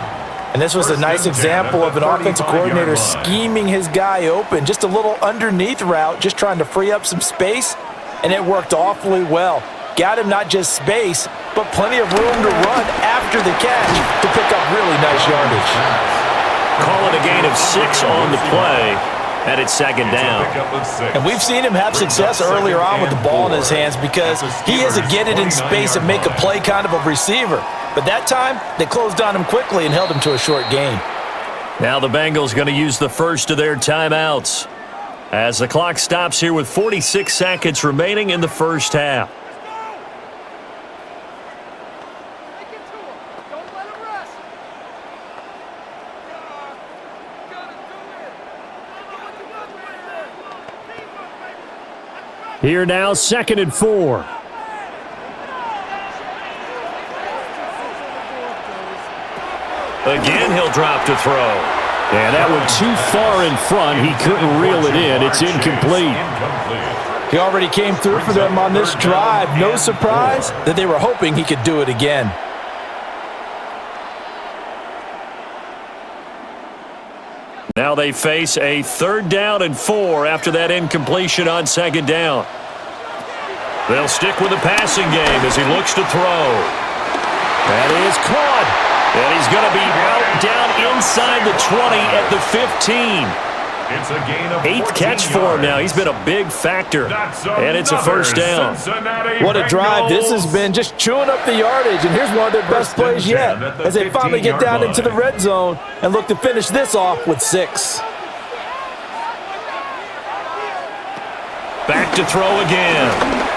And this was a nice example of an offensive coordinator scheming his guy open. Just a little underneath route, just trying to free up some space, and it worked awfully well. Got him not just space, but plenty of room to run after the catch to pick up really nice yardage. Call it a gain of 6 on the play, and it's second down. And we've seen him have success earlier on with the ball in his hands because he is a get it in space and make a play kind of a receiver. But that time, they closed on him quickly and held him to a short gain. Now the Bengals going to use the first of their timeouts as the clock stops here with 46 seconds remaining in the first half. Here now, 2nd and 4. Again, he'll drop to throw. And that one too far in front. He couldn't reel it in. It's incomplete. He already came through for them on this drive. No surprise that they were hoping he could do it again. Now they face a 3rd down and 4 after that incompletion on 2nd down. They'll stick with the passing game as he looks to throw. That is caught. And he's going to be out down inside the 20 at the 15. It's a gain of 8th catch for him now. He's been a big factor. And it's a first down. What a drive this has been, just chewing up the yardage. And here's one of their best plays yet as they finally get down into the red zone and look to finish this off with 6. Back to throw again.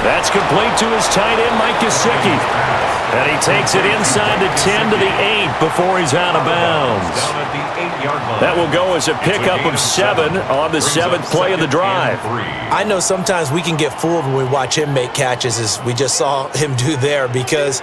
That's complete to his tight end, Mike Gesicki. And he takes it inside the 10 to the 8 before he's out of bounds. That will go as a pickup of 7 on the 7th play of the drive. I know sometimes we can get fooled when we watch him make catches, as we just saw him do there, because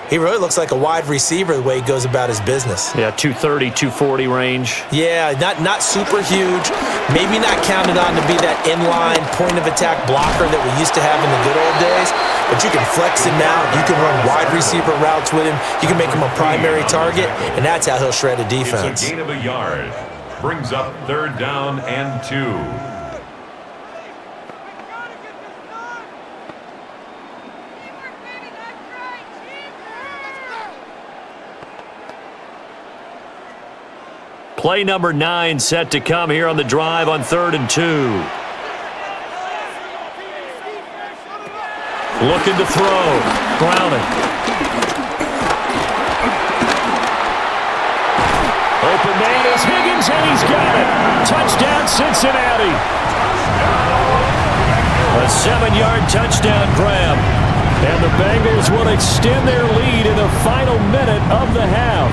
he really looks like a wide receiver the way he goes about his business. Yeah, 230, 240 range. Yeah, not super huge. Maybe not counted on to be that inline point-of-attack blocker that we used to have in the good old days. But you can flex him out. You can run wide receiver routes with him. You can make him a primary target, and that's how he'll shred a defense. It's a gain of a yard. Brings up 3rd down and 2. Play number 9 set to come here on the drive on 3rd and 2. Looking to throw. Browning. Open man is Higgins, and he's got it. Touchdown, Cincinnati. A 7-yard touchdown grab. And the Bengals will extend their lead in the final minute of the half.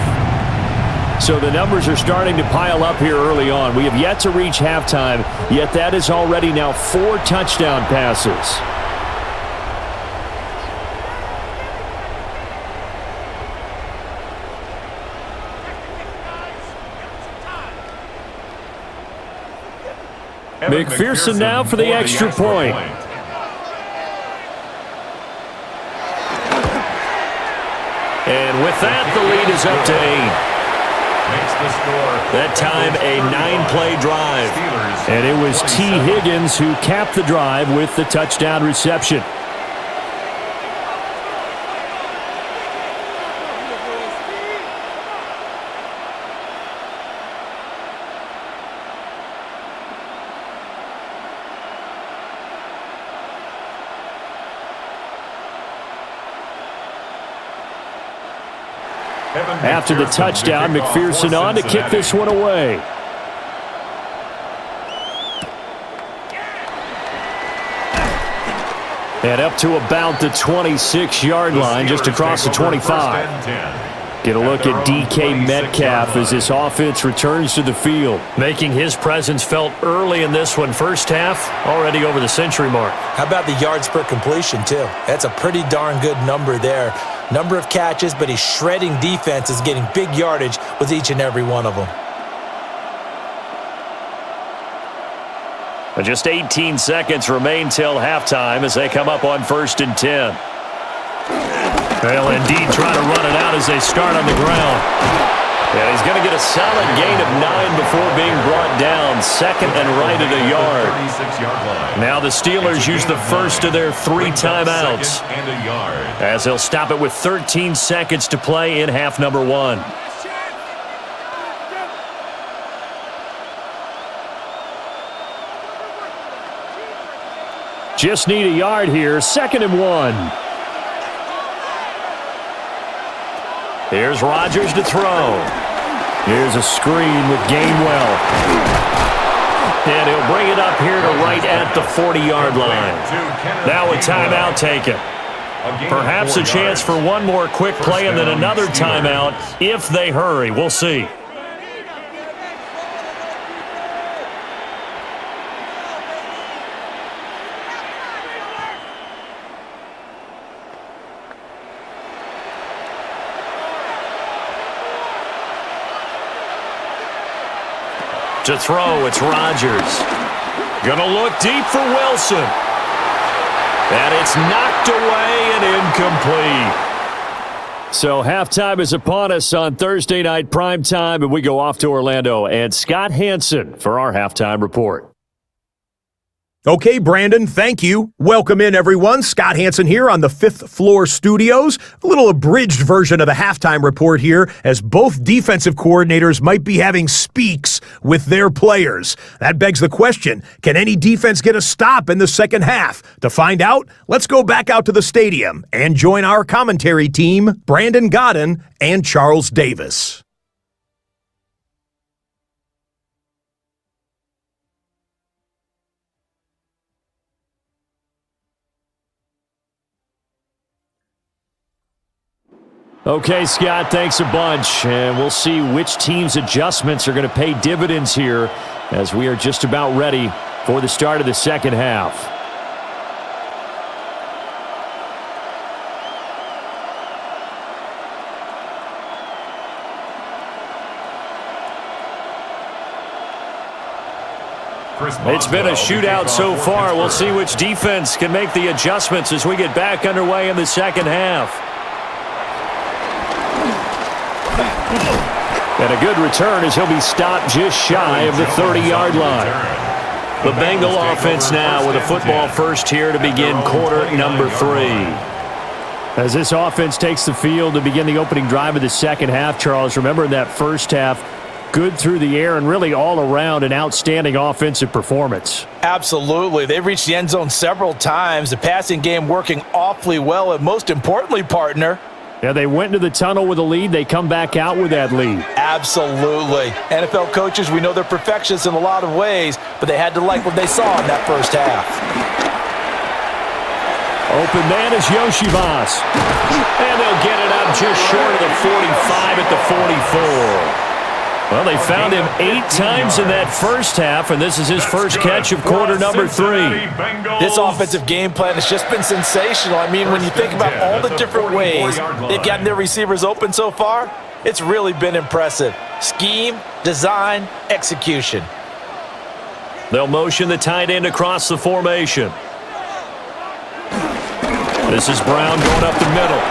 So the numbers are starting to pile up here early on. We have yet to reach halftime, yet that is already now 4 touchdown passes. McPherson now for the extra point. And with that, the lead is up to 8. That time a 9-play drive. And it was T. Higgins who capped the drive with the touchdown reception. After the touchdown, McPherson on to kick this one away. And up to about the 26-yard line, just across the 25. Get a look at DK Metcalf as this offense returns to the field. Making his presence felt early in this one. First half, already over the century mark. How about the yards per completion, too? That's a pretty darn good number there. Number of catches, but he's shredding defenses, getting big yardage with each and every one of them. Just 18 seconds remain till halftime as they come up on 1st and 10. They'll indeed try to run it out as they start on the ground. And he's going to get a solid gain of 9 before being brought down. Second and right at a yard. Now the Steelers use the first of their 3 timeouts as they'll stop it with 13 seconds to play in half number 1. Just need a yard here. 2nd and 1. Here's Rodgers to throw. Here's a screen with Gainwell. And he'll bring it up here to right at the 40-yard line. Now a timeout taken. Perhaps a chance for one more quick play and then another timeout if they hurry. We'll see. To throw, it's Rodgers. Gonna look deep for Wilson. And it's knocked away and incomplete. So halftime is upon us on Thursday night primetime, and we go off to Orlando. And Scott Hansen for our halftime report. Okay, Brandon, thank you. Welcome in, everyone. Scott Hansen here on the 5th Floor Studios. A little abridged version of the halftime report here, as both defensive coordinators might be having speaks with their players. That begs the question, can any defense get a stop in the second half? To find out, let's go back out to the stadium and join our commentary team, Brandon Godden and Charles Davis. Okay, Scott, thanks a bunch. And we'll see which team's adjustments are going to pay dividends here as we are just about ready for the start of the second half. It's been a shootout so far. We'll see which defense can make the adjustments as we get back underway in the second half. And a good return as he'll be stopped just shy of the 30-yard line. The Bengal offense now with a football first here to begin quarter number 3. As this offense takes the field to begin the opening drive of the second half, Charles, remember in that first half, good through the air and really all around an outstanding offensive performance. Absolutely. They reached the end zone several times. The passing game working awfully well, and most importantly, partner, yeah, they went into the tunnel with a lead. They come back out with that lead. Absolutely. NFL coaches, we know they're perfectionists in a lot of ways, but they had to like what they saw in that first half. Open man is Yoshivas. And they'll get it up just short of the 45 at the 44. Well, they found him 8 times in that first half, and this is his first catch of quarter number 3. This offensive game plan has just been sensational. I mean, when you think about all the different ways they've gotten their receivers open so far, it's really been impressive. Scheme, design, execution. They'll motion the tight end across the formation. This is Brown going up the middle.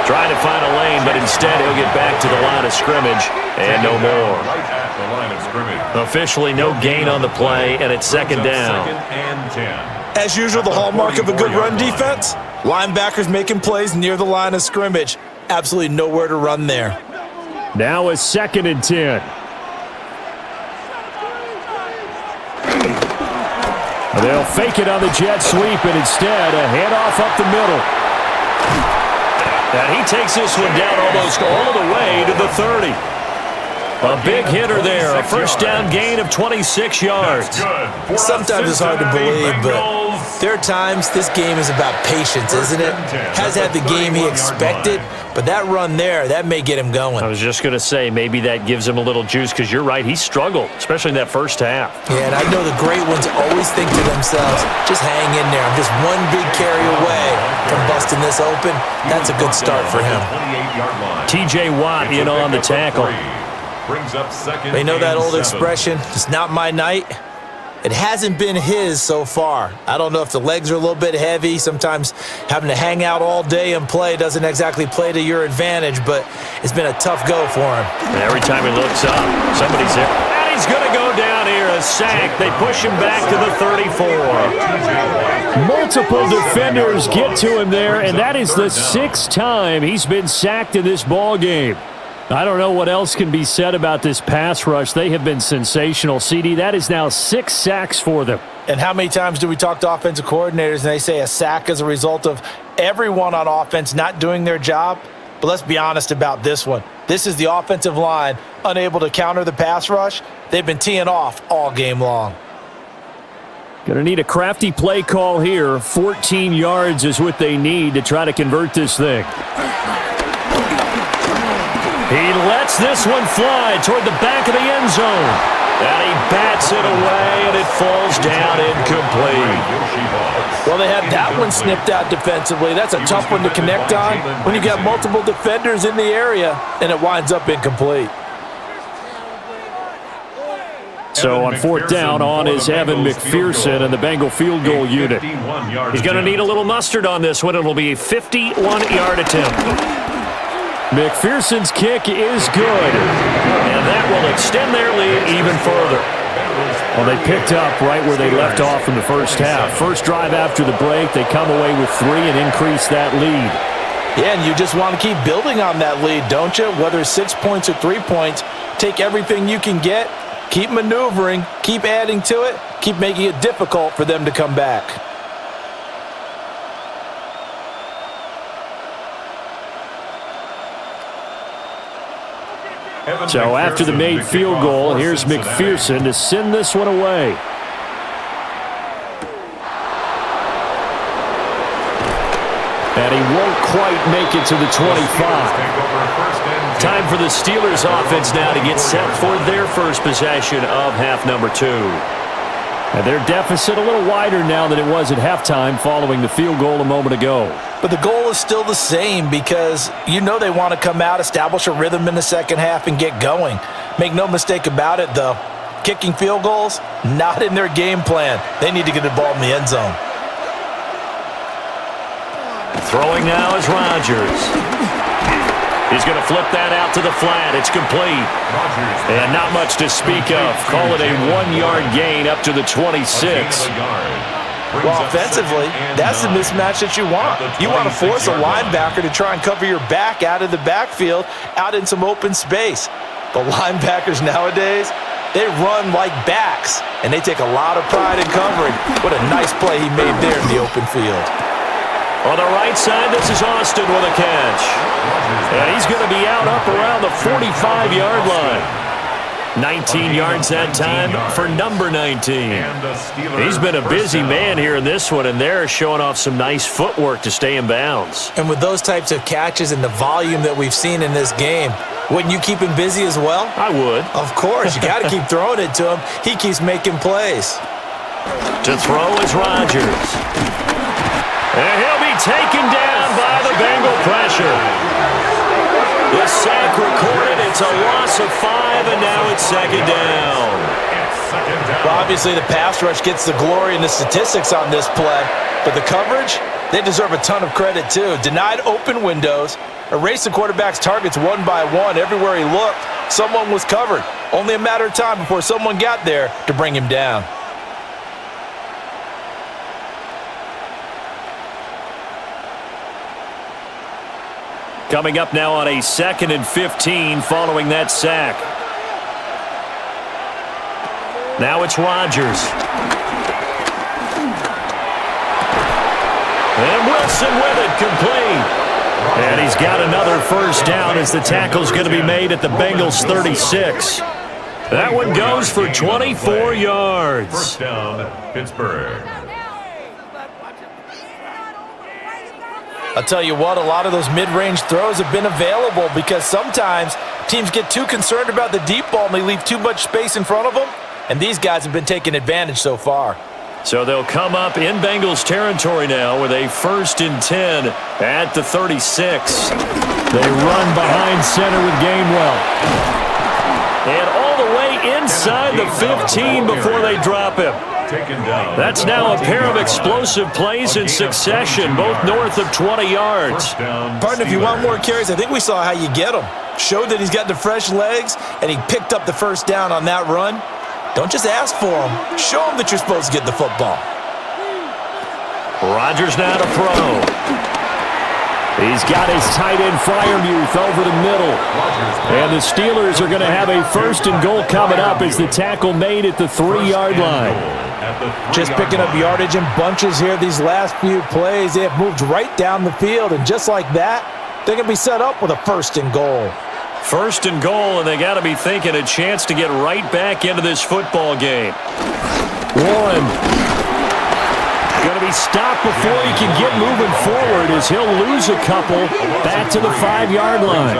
Trying to find a lane, but instead he'll get back to the line of scrimmage and no more. Officially no gain on the play, and it's second down. As usual, the hallmark of a good run defense, linebackers making plays near the line of scrimmage. Absolutely nowhere to run there. Now it's 2nd and 10. They'll fake it on the jet sweep, and instead a handoff up the middle. And he takes this one down almost all the way to the 30. A big hitter there, a first down gain of 26 yards. Sometimes it's hard to believe, but There are times this game is about patience, isn't it? Has had the game he expected, but that run there, that may get him going. I was just going to say, maybe that gives him a little juice because you're right, he struggled, especially in that first half. Yeah, and I know the great ones always think to themselves, just hang in there. I'm just one big carry away from busting this open. That's a good start for him. T.J. Watt in on the tackle. They know that old expression, it's not my night. It hasn't been his so far. I don't know if the legs are a little bit heavy. Sometimes having to hang out all day and play doesn't exactly play to your advantage, but it's been a tough go for him. And every time he looks up, somebody's there. And he's going to go down here, a sack. They push him back to the 34. Multiple defenders get to him there, and that is the 6th time he's been sacked in this ball game. I don't know what else can be said about this pass rush. They have been sensational. CD, that is now 6 sacks for them. And how many times do we talk to offensive coordinators and they say a sack is a result of everyone on offense not doing their job? But let's be honest about this one. This is the offensive line unable to counter the pass rush. They've been teeing off all game long. Going to need a crafty play call here. 14 yards is what they need to try to convert this thing. He lets this one fly toward the back of the end zone. And he bats it away, and it falls down incomplete. Well, they had that one snipped out defensively. That's a tough one to connect on when you got multiple defenders in the area, and it winds up incomplete. So on 4th down, on is Evan McPherson and the Bengal field goal unit. He's going to need a little mustard on this one. It'll be a 51-yard attempt. McPherson's kick is good, and that will extend their lead even further. Well, they picked up right where they left off in the first half. First drive after the break, they come away with 3 and increase that lead. Yeah, and you just want to keep building on that lead, don't you? Whether it's 6 points or 3 points, take everything you can get, keep maneuvering, keep adding to it, keep making it difficult for them to come back. So after the made field goal, here's McPherson to send this one away. And he won't quite make it to the 25. Time for the Steelers offense now to get set for their first possession of half number 2. And their deficit a little wider now than it was at halftime following the field goal a moment ago. But the goal is still the same because you know they want to come out, establish a rhythm in the second half, and get going. Make no mistake about it, though. Kicking field goals, not in their game plan. They need to get the ball in the end zone. Throwing now is Rodgers. He's going to flip that out to the flat. It's complete. And not much to speak of. Call it a 1-yard gain up to the 26. Well, offensively, that's the mismatch that you want. You want to force a linebacker to try and cover your back out of the backfield, out in some open space. But linebackers nowadays, they run like backs, and they take a lot of pride in covering. What a nice play he made there in the open field. On the right side, this is Austin with a catch. And he's going to be out up around the 45-yard line. 19 yards that time for number 19. He's been a busy man here in this one, and they're showing off some nice footwork to stay in bounds. And with those types of catches and the volume that we've seen in this game, wouldn't you keep him busy as well? I would. Of course. You got to keep throwing it to him. He keeps making plays. To throw is Rodgers. And he'll be taken down by the Bengal pressure. The sack recorded. It's a loss of 5, and now it's second down. Well, obviously the pass rush gets the glory and the statistics on this play, but the coverage, they deserve a ton of credit too. Denied open windows, erased the quarterback's targets one by one. Everywhere he looked, someone was covered. Only a matter of time before someone got there to bring him down. Coming up now on a 2nd and 15 following that sack. Now it's Rodgers. And Wilson with it, complete. And he's got another first down as the tackle's going to be made at the Bengals 36. That one goes for 24 yards. First down, Pittsburgh. I'll tell you what, a lot of those mid-range throws have been available because sometimes teams get too concerned about the deep ball and they leave too much space in front of them, and these guys have been taking advantage so far. So they'll come up in Bengals territory now with a 1st and 10 at the 36. They run behind center with Gainwell. And all the way inside the 15 before they drop him. That's now a pair of explosive plays in succession, both north of 20 yards. Partner, if you want more carries, I think we saw how you get them. Showed that he's got the fresh legs, and he picked up the first down on that run. Don't just ask for him. Show him that you're supposed to get the football. Rodgers now to throw. He's got his tight end Freiermuth over the middle. And the Steelers are going to have a 1st and goal coming up as the tackle made at the 3-yard line. Just picking up yardage in bunches here these last few plays. They have moved right down the field, and just like that, they're going to be set up with a 1st and goal. 1st and goal, and they got to be thinking a chance to get right back into this football game. Warren going to be stopped before he can get moving forward as he'll lose a couple back to the 5-yard line.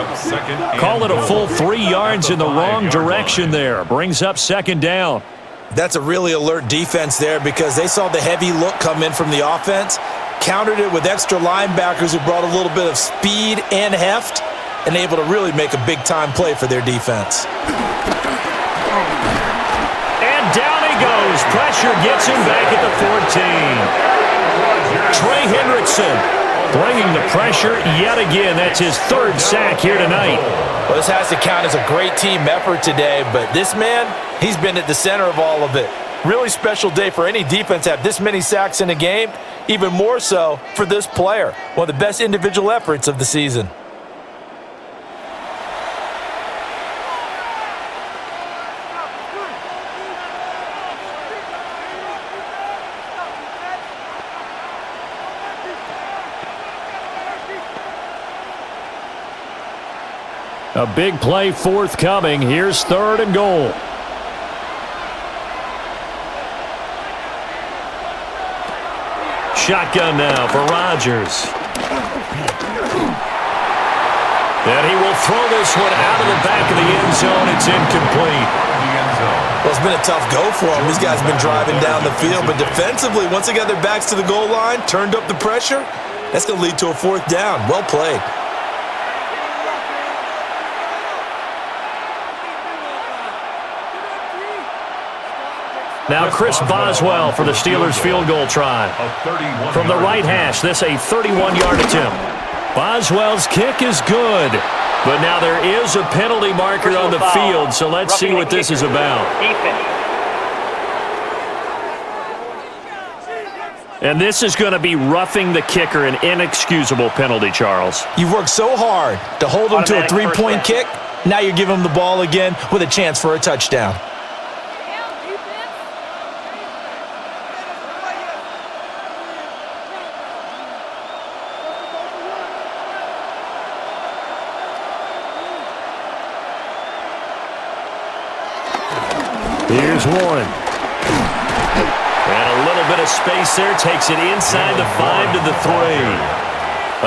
Call it a full 3 yards in the wrong direction there. Brings up 2nd down. That's a really alert defense there because they saw the heavy look come in from the offense, countered it with extra linebackers who brought a little bit of speed and heft, and able to really make a big-time play for their defense. And down he goes. Pressure gets him back at the 14. Trey Hendrickson bringing the pressure yet again. That's his 3rd sack here tonight. Well, this has to count as a great team effort today, but this man, he's been at the center of all of it. Really special day for any defense to have this many sacks in a game, even more so for this player. One of the best individual efforts of the season. A big play forthcoming. Here's 3rd and goal. Shotgun now for Rodgers. And he will throw this one out of the back of the end zone. It's incomplete. Well, it's been a tough go for them. These guys have been driving down the field, but defensively, once they got their backs to the goal line, turned up the pressure, that's going to lead to a 4th down. Well played. Now Chris Boswell for the Steelers field goal try. From the right hash, this a 31-yard attempt. Boswell's kick is good, but now there is a penalty marker on the field, so let's see what this is about. And this is going to be roughing the kicker, an inexcusable penalty, Charles. You've worked so hard to hold him to a 3-point kick. Now you're giving him the ball again with a chance for a touchdown. Here's Warren. And a little bit of space there. Takes it inside the 5 to the 3.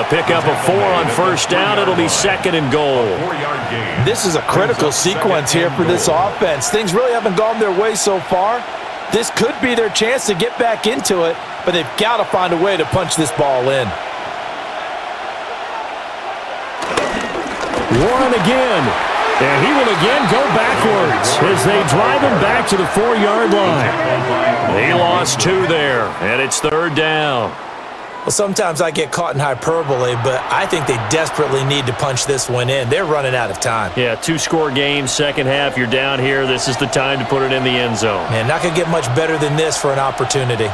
A pickup of 4 on 1st down. It'll be 2nd and goal. This is a critical sequence here for this offense. Things really haven't gone their way so far. This could be their chance to get back into it, but they've got to find a way to punch this ball in. Warren again. And he will again go backwards as they drive him back to the 4-yard line. He lost 2 there, and it's 3rd down. Well, sometimes I get caught in hyperbole, but I think they desperately need to punch this one in. They're running out of time. Yeah, 2-score game, second half. You're down here. This is the time to put it in the end zone. Man, not going to get much better than this for an opportunity.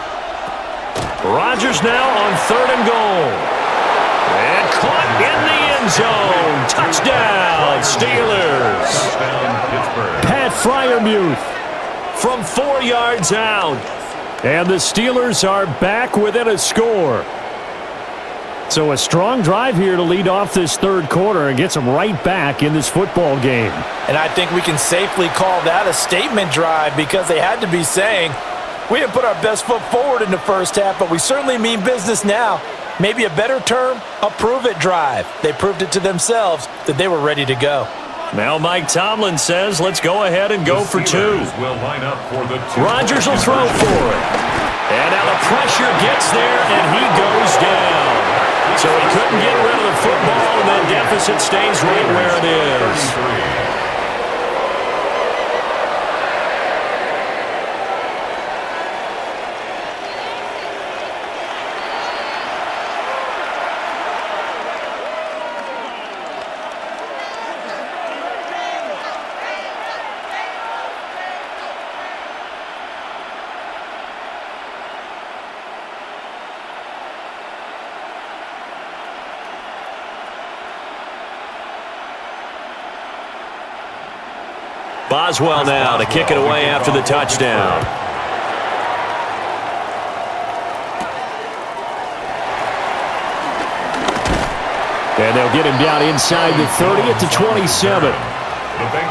Rodgers now on 3rd and goal. And caught in the end zone. Touchdown, Steelers. Pat Freiermuth from 4 yards out. And the Steelers are back within a score. So a strong drive here to lead off this 3rd quarter and gets them right back in this football game. And I think we can safely call that a statement drive because they had to be saying, we didn't put our best foot forward in the first half, but we certainly mean business now. Maybe a better term, a prove-it drive. They proved it to themselves that they were ready to go. Now Mike Tomlin says, let's go ahead and go for two. Will line up for the Rodgers will throw for it. And now the pressure gets there, and he goes down. So he couldn't get rid of the football, and that deficit stays right where it is. Boswell now to kick it away after the touchdown. And they'll get him down inside the 30 at the 27.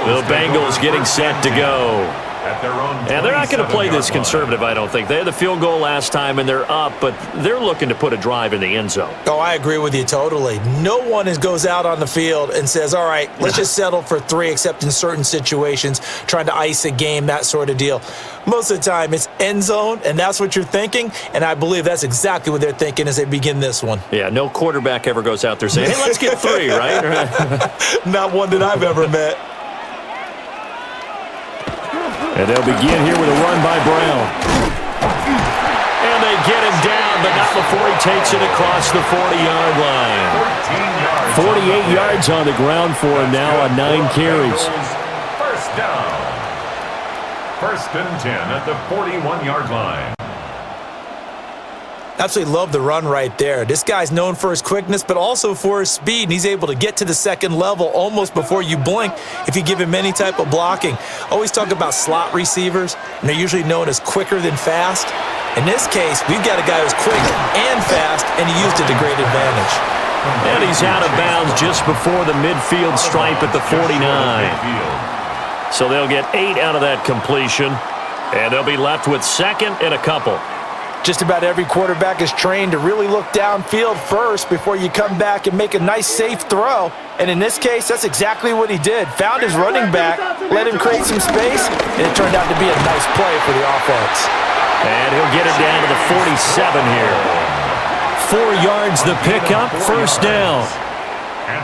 The Bengals getting set to go. And they're not going to play this conservative, I don't think. They had the field goal last time, and they're up, but they're looking to put a drive in the end zone. Oh, I agree with you totally. No one goes out on the field and says, all right, let's just settle for 3, except in certain situations, trying to ice a game, that sort of deal. Most of the time, it's end zone, and that's what you're thinking, and I believe that's exactly what they're thinking as they begin this one. Yeah, no quarterback ever goes out there saying, hey, let's get 3, right? Not one that I've ever met. And they'll begin here with a run by Brown. And they get him down, but not before he takes it across the 40-yard line. 48 yards on the ground for him now on 9 carries. First down. 1st and 10 at the 41-yard line. Absolutely love the run right there. This guy's known for his quickness, but also for his speed, and he's able to get to the second level almost before you blink if you give him any type of blocking. Always talk about slot receivers, and they're usually known as quicker than fast. In this case, we've got a guy who's quick and fast, and he used it to great advantage. And he's out of bounds just before the midfield stripe at the 49. So they'll get 8 out of that completion, and they'll be left with 2nd and a couple. Just about every quarterback is trained to really look downfield first before you come back and make a nice, safe throw. And in this case, that's exactly what he did. Found his running back, let him create some space, and it turned out to be a nice play for the offense. And he'll get it down to the 47 here. 4 yards the pickup, 1st down.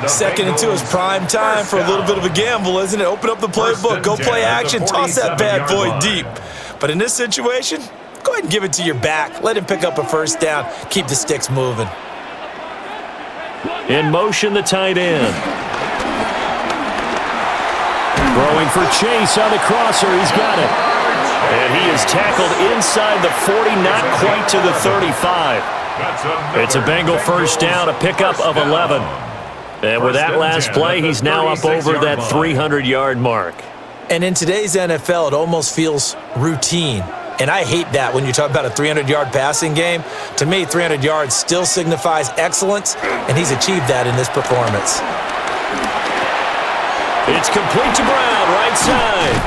2nd and 2 is prime time for a little bit of a gamble, isn't it? Open up the playbook, go play action, toss that bad boy deep. But in this situation, go ahead and give it to your back. Let him pick up a 1st down. Keep the sticks moving. In motion, the tight end. Throwing for Chase on the crosser. He's got it. And he is tackled inside the 40, not quite to the 35. It's a Bengal 1st down, a pickup of 11. And with that last play, he's now up over that 300-yard mark. And in today's NFL, it almost feels routine. And I hate that when you talk about a 300-yard passing game. To me, 300 yards still signifies excellence, and he's achieved that in this performance. It's complete to Brown, right side.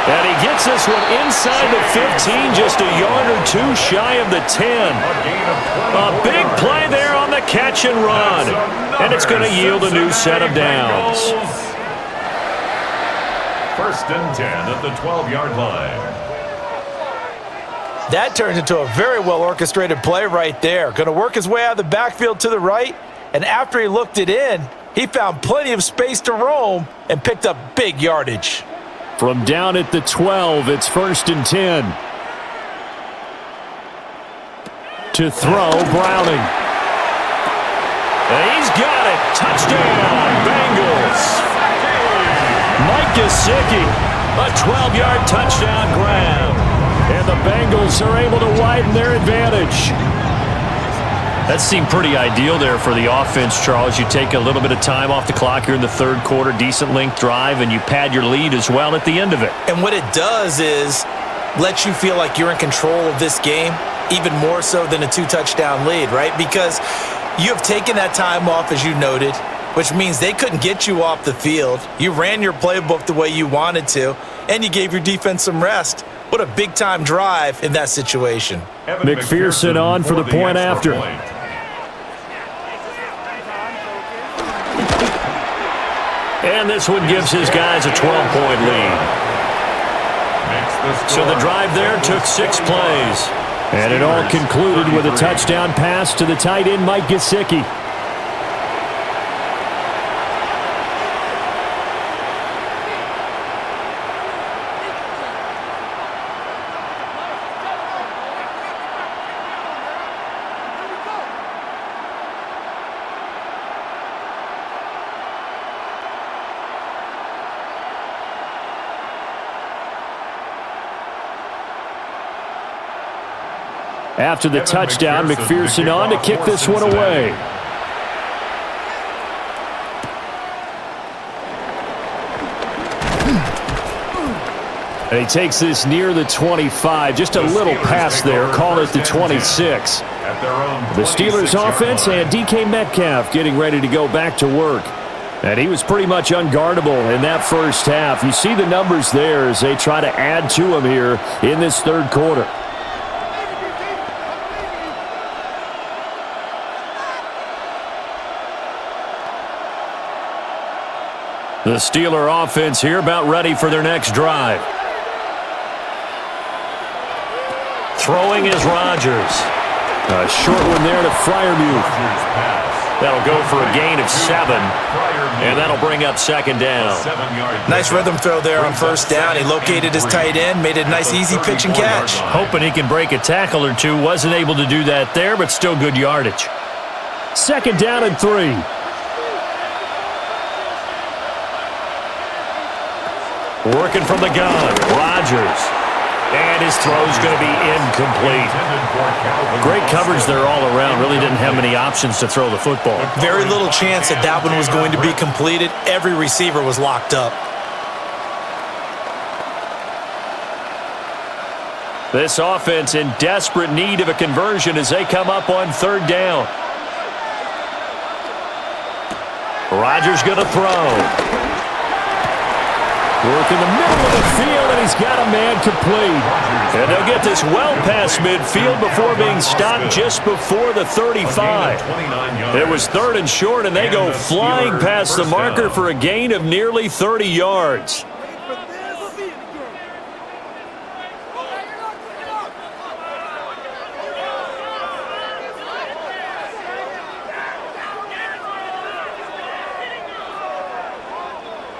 And he gets this one inside the 15, just a yard or 2 shy of the 10. A big play there on the catch and run. And it's going to yield a new set of downs. 1st and 10 at the 12-yard line. That turns into a very well-orchestrated play right there. Going to work his way out of the backfield to the right, and after he looked it in, he found plenty of space to roam and picked up big yardage. From down at the 12, it's 1st and 10. To throw, Browning. And he's got it. Touchdown, Bengals. Mike Gesicki, a 12-yard touchdown grab. And the Bengals are able to widen their advantage. That seemed pretty ideal there for the offense, Charles. You take a little bit of time off the clock here in the 3rd quarter, decent length drive, and you pad your lead as well at the end of it. And what it does is let you feel like you're in control of this game, even more so than a 2-touchdown lead, right? Because you have taken that time off, as you noted, which means they couldn't get you off the field. You ran your playbook the way you wanted to, and you gave your defense some rest. What a big-time drive in that situation. McPherson on for the point after. And this one gives his guys a 12-point lead. So the drive there took 6 plays. And it all concluded with a touchdown pass to the tight end, Mike Gesicki. After the touchdown, McPherson on to kick this one away. And he takes this near the 25. Just a little pass there. Call it the 26. The Steelers offense and DK Metcalf getting ready to go back to work. And he was pretty much unguardable in that first half. You see the numbers there as they try to add to him here in this third quarter. The Steeler offense here about ready for their next drive. Throwing is Rodgers. A short one there to Freiermuth. That'll go for a gain of 7. And that'll bring up second down. Nice rhythm throw there on first down. He located his tight end, made it a nice easy pitch and catch. Hoping he can break a tackle or two. Wasn't able to do that there, but still good yardage. Second down and 3. Working from the gun, Rodgers. And his throw's going to be incomplete. Great coverage there all around. Really didn't have many options to throw the football. Very little chance that that one was going to be completed. Every receiver was locked up. This offense in desperate need of a conversion as they come up on third down. Rodgers going to throw. Work in the middle of the field, and he's got a man complete. And they'll get this well past midfield before being stopped just before the 35. It was third and short, and they go flying past the marker for a gain of nearly 30 yards.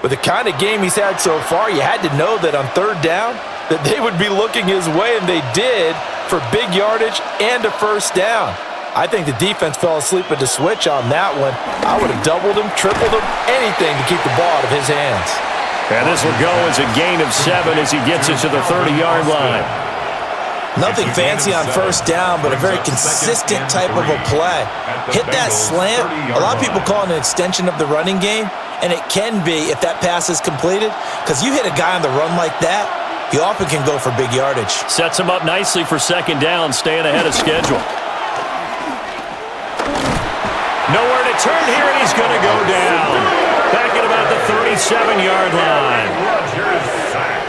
With the kind of game he's had so far, you had to know that on third down that they would be looking his way, and they did, for big yardage and a first down. I think the defense fell asleep at the switch on that one. I would have doubled him, tripled him, anything to keep the ball out of his hands. And this will go as a gain of 7 as he gets it to the 30-yard line. Nothing fancy on first down, but a very consistent type of a play. Hit that slant. A lot of people call it an extension of the running game, and it can be if that pass is completed, because you hit a guy on the run like that, you often can go for big yardage. Sets him up nicely for second down, staying ahead of schedule. Nowhere to turn here, and he's going to go down. Back at about the 37-yard line.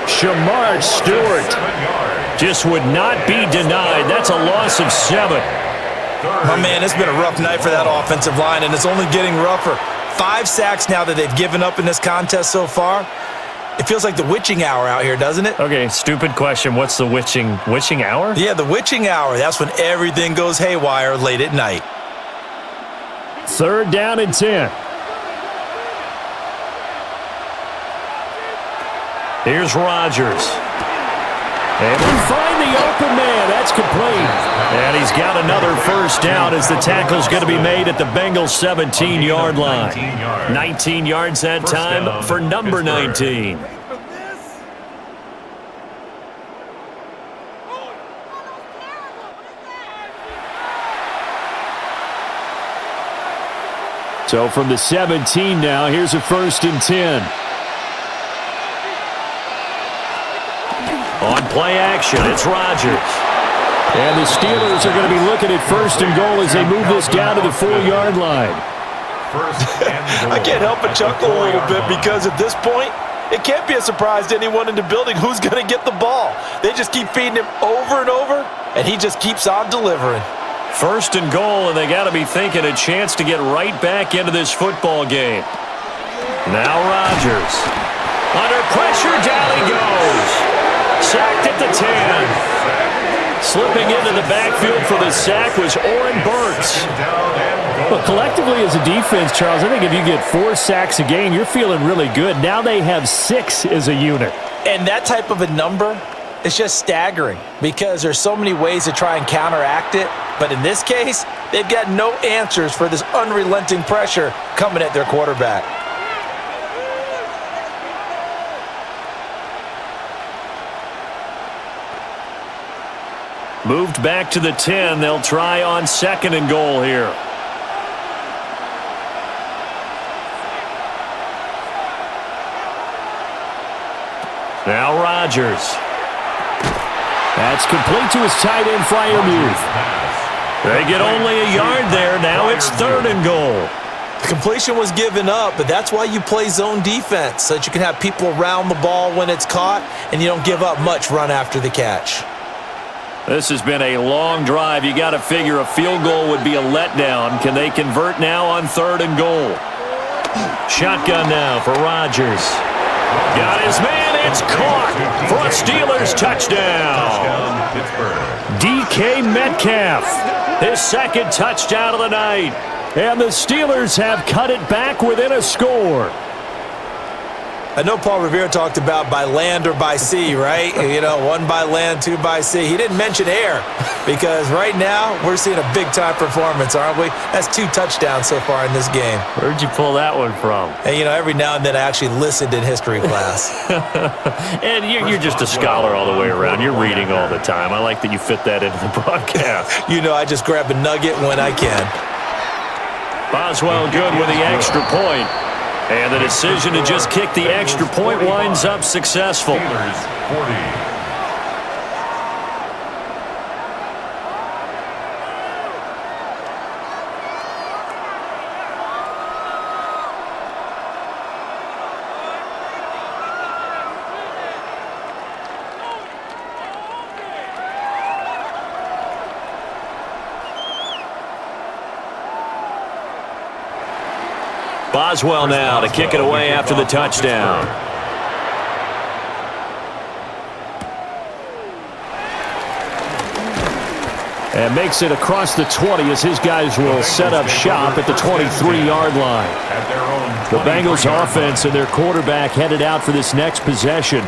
Shamar Stewart just would not be denied. That's a loss of 7. My man, it's been a rough night for that offensive line, and it's only getting rougher. 5 sacks now that they've given up in this contest so far. It feels like the witching hour out here, doesn't it? Okay, stupid question. What's the witching hour? Yeah, the witching hour. That's when everything goes haywire late at night. Third down and 10. Here's Rodgers. And we find the open man. That's complete. And he's got another first down as the tackle's going to be made at the Bengals 17-yard line. 19 yards that time for number 19. So from the 17 now, here's a first and 10. On play action, it's Rodgers. And the Steelers are going to be looking at first and goal as they move this down to the 4-yard line. I can't help but chuckle a little bit because at this point, it can't be a surprise to anyone in the building who's going to get the ball. They just keep feeding him over and over, and he just keeps on delivering. First and goal, and they got to be thinking a chance to get right back into this football game. Now Rodgers. Under pressure, down he goes. Sacked at the 10. Slipping into the backfield for the sack was Oren Burks. Well, collectively as a defense, Charles, I think if you get 4 sacks a game, you're feeling really good. Now they have 6 as a unit. And that type of a number is just staggering because there's so many ways to try and counteract it. But in this case, they've got no answers for this unrelenting pressure coming at their quarterback. Moved back to the 10. They'll try on 2nd and goal here. Now Rodgers. That's complete to his tight end, Freiermuth. They get only a yard there. Now it's 3rd and goal. The completion was given up, but that's why you play zone defense, so that you can have people around the ball when it's caught, and you don't give up much run after the catch. This has been a long drive. You got to figure a field goal would be a letdown. Can they convert now on 3rd and goal? Shotgun now for Rodgers. Got his man. It's caught for a Steelers touchdown. DK Metcalf, his 2nd touchdown of the night. And the Steelers have cut it back within a score. I know Paul Revere talked about by land or by sea, right? You know, 1 by land, 2 by sea. He didn't mention air because right now we're seeing a big-time performance, aren't we? That's 2 touchdowns so far in this game. Where'd you pull that one from? And, you know, every now and then I actually listened in history class. And you're just a scholar all the way around. You're reading all the time. I like that you fit that into the broadcast. You know, I just grab a nugget when I can. Boswell good with the extra point. And the decision to just kick the extra point winds up successful. Steelers 40. Boswell now to kick it away after the touchdown. And makes it across the 20 as his guys will set up shop at the 23-yard line. The Bengals offense and their quarterback headed out for this next possession.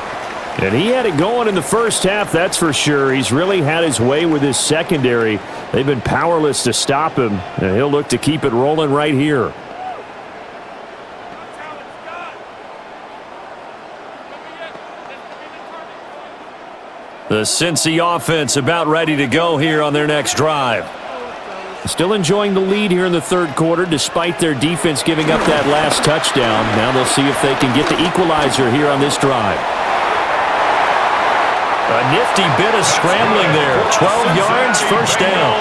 And he had it going in the first half, that's for sure. He's really had his way with his secondary. They've been powerless to stop him, and he'll look to keep it rolling right here. The Cincy offense about ready to go here on their next drive. Still enjoying the lead here in the 3rd quarter despite their defense giving up that last touchdown. Now they'll see if they can get the equalizer here on this drive. A nifty bit of scrambling there. 12 yards, first down.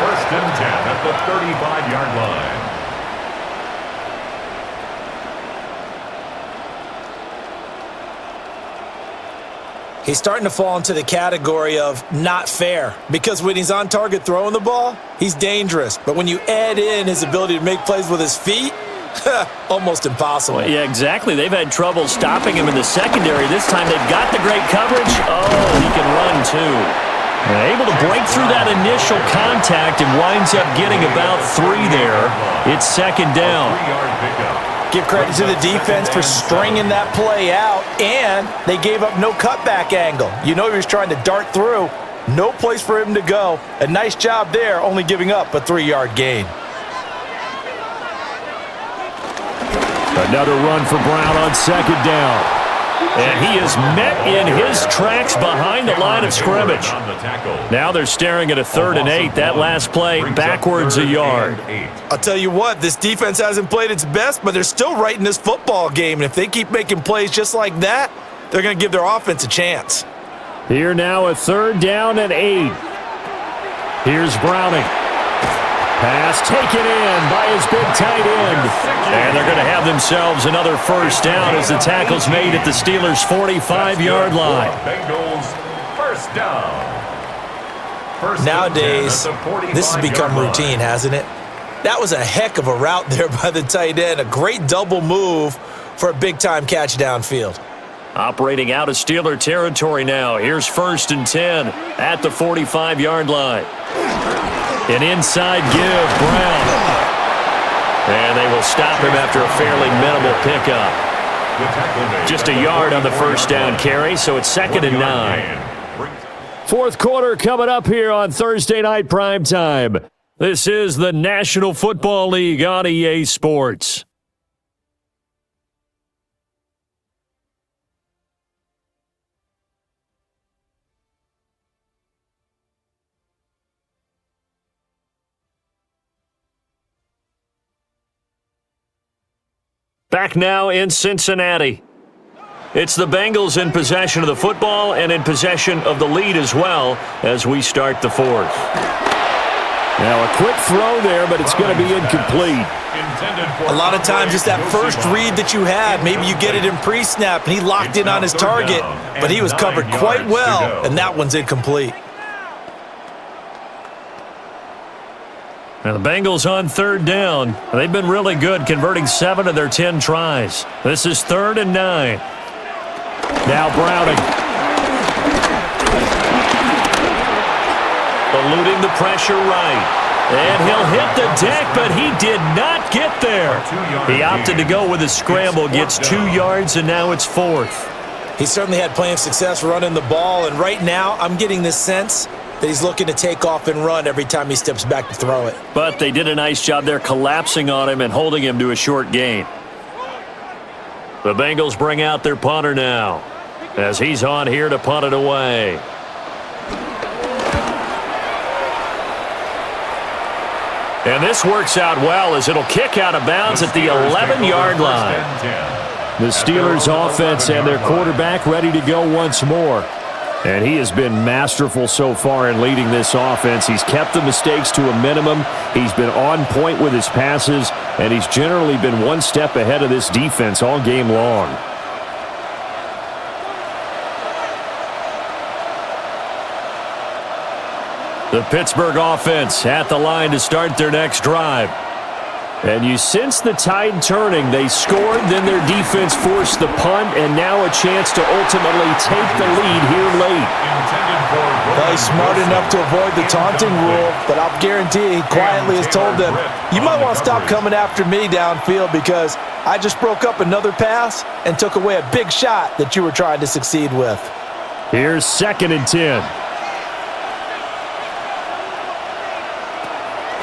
1st and 10 at the 35-yard line. He's starting to fall into the category of not fair because when he's on target throwing the ball, he's dangerous. But when you add in his ability to make plays with his feet, almost impossible. Well, yeah, exactly. They've had trouble stopping him in the secondary. This time they've got the great coverage. Oh, he can run too. And able to break through that initial contact and winds up getting about 3 there. It's 2nd down. 3-yard pickup. Give credit to the defense for stringing that play out, and they gave up no cutback angle. You know he was trying to dart through. No place for him to go. A nice job there, only giving up a 3-yard gain. Another run for Brown on 2nd down. And he is met in his tracks behind the line of scrimmage. Now they're staring at a 3rd and 8. That last play backwards a yard. I'll tell you what, this defense hasn't played its best, but they're still right in this football game. And if they keep making plays just like that, they're going to give their offense a chance. Here now a 3rd down and 8. Here's Browning. Pass taken in by his big tight end. And they're going to have themselves another first down as the tackle's made at the Steelers' 45-yard line. Bengals first down. Nowadays, this has become routine, hasn't it? That was a heck of a route there by the tight end. A great double move for a big-time catch downfield. Operating out of Steeler territory now. Here's 1st and 10 at the 45-yard line. An inside give, Brown. And they will stop him after a fairly minimal pickup. Just a yard on the first down carry, so it's 2nd and 9. Fourth quarter coming up here on Thursday Night Primetime. This is the National Football League on EA Sports. Back now in Cincinnati. It's the Bengals in possession of the football and in possession of the lead as well as we start the fourth. Now a quick throw there, but it's going to be incomplete. A lot of times it's that first read that you had. Maybe you get it in pre-snap and he locked in on his target, but he was covered quite well, and that one's incomplete. Now the Bengals on 3rd down. They've been really good, converting 7 of their 10 tries. This is 3rd and 9. Now Browning. Eluding the pressure right. And he'll hit the deck, but he did not get there. He opted to go with a scramble, gets 2 yards, and now it's 4th. He certainly had plenty of success running the ball, and right now I'm getting this sense that he's looking to take off and run every time he steps back to throw it. But they did a nice job there collapsing on him and holding him to a short gain. The Bengals bring out their punter now as he's on here to punt it away. And this works out well as it'll kick out of bounds at the 11-yard line. The Steelers offense and their quarterback ready to go once more. And he has been masterful so far in leading this offense. He's kept the mistakes to a minimum. He's been on point with his passes, and he's generally been one step ahead of this defense all game long. The Pittsburgh offense at the line to start their next drive. And you sense the tide turning. They scored, then their defense forced the punt, and now a chance to ultimately take the lead here late. Well, he's smart enough to avoid the taunting rule, but I'll guarantee he quietly has told them, you might want to stop coming after me downfield because I just broke up another pass and took away a big shot that you were trying to succeed with. Here's 2nd and 10.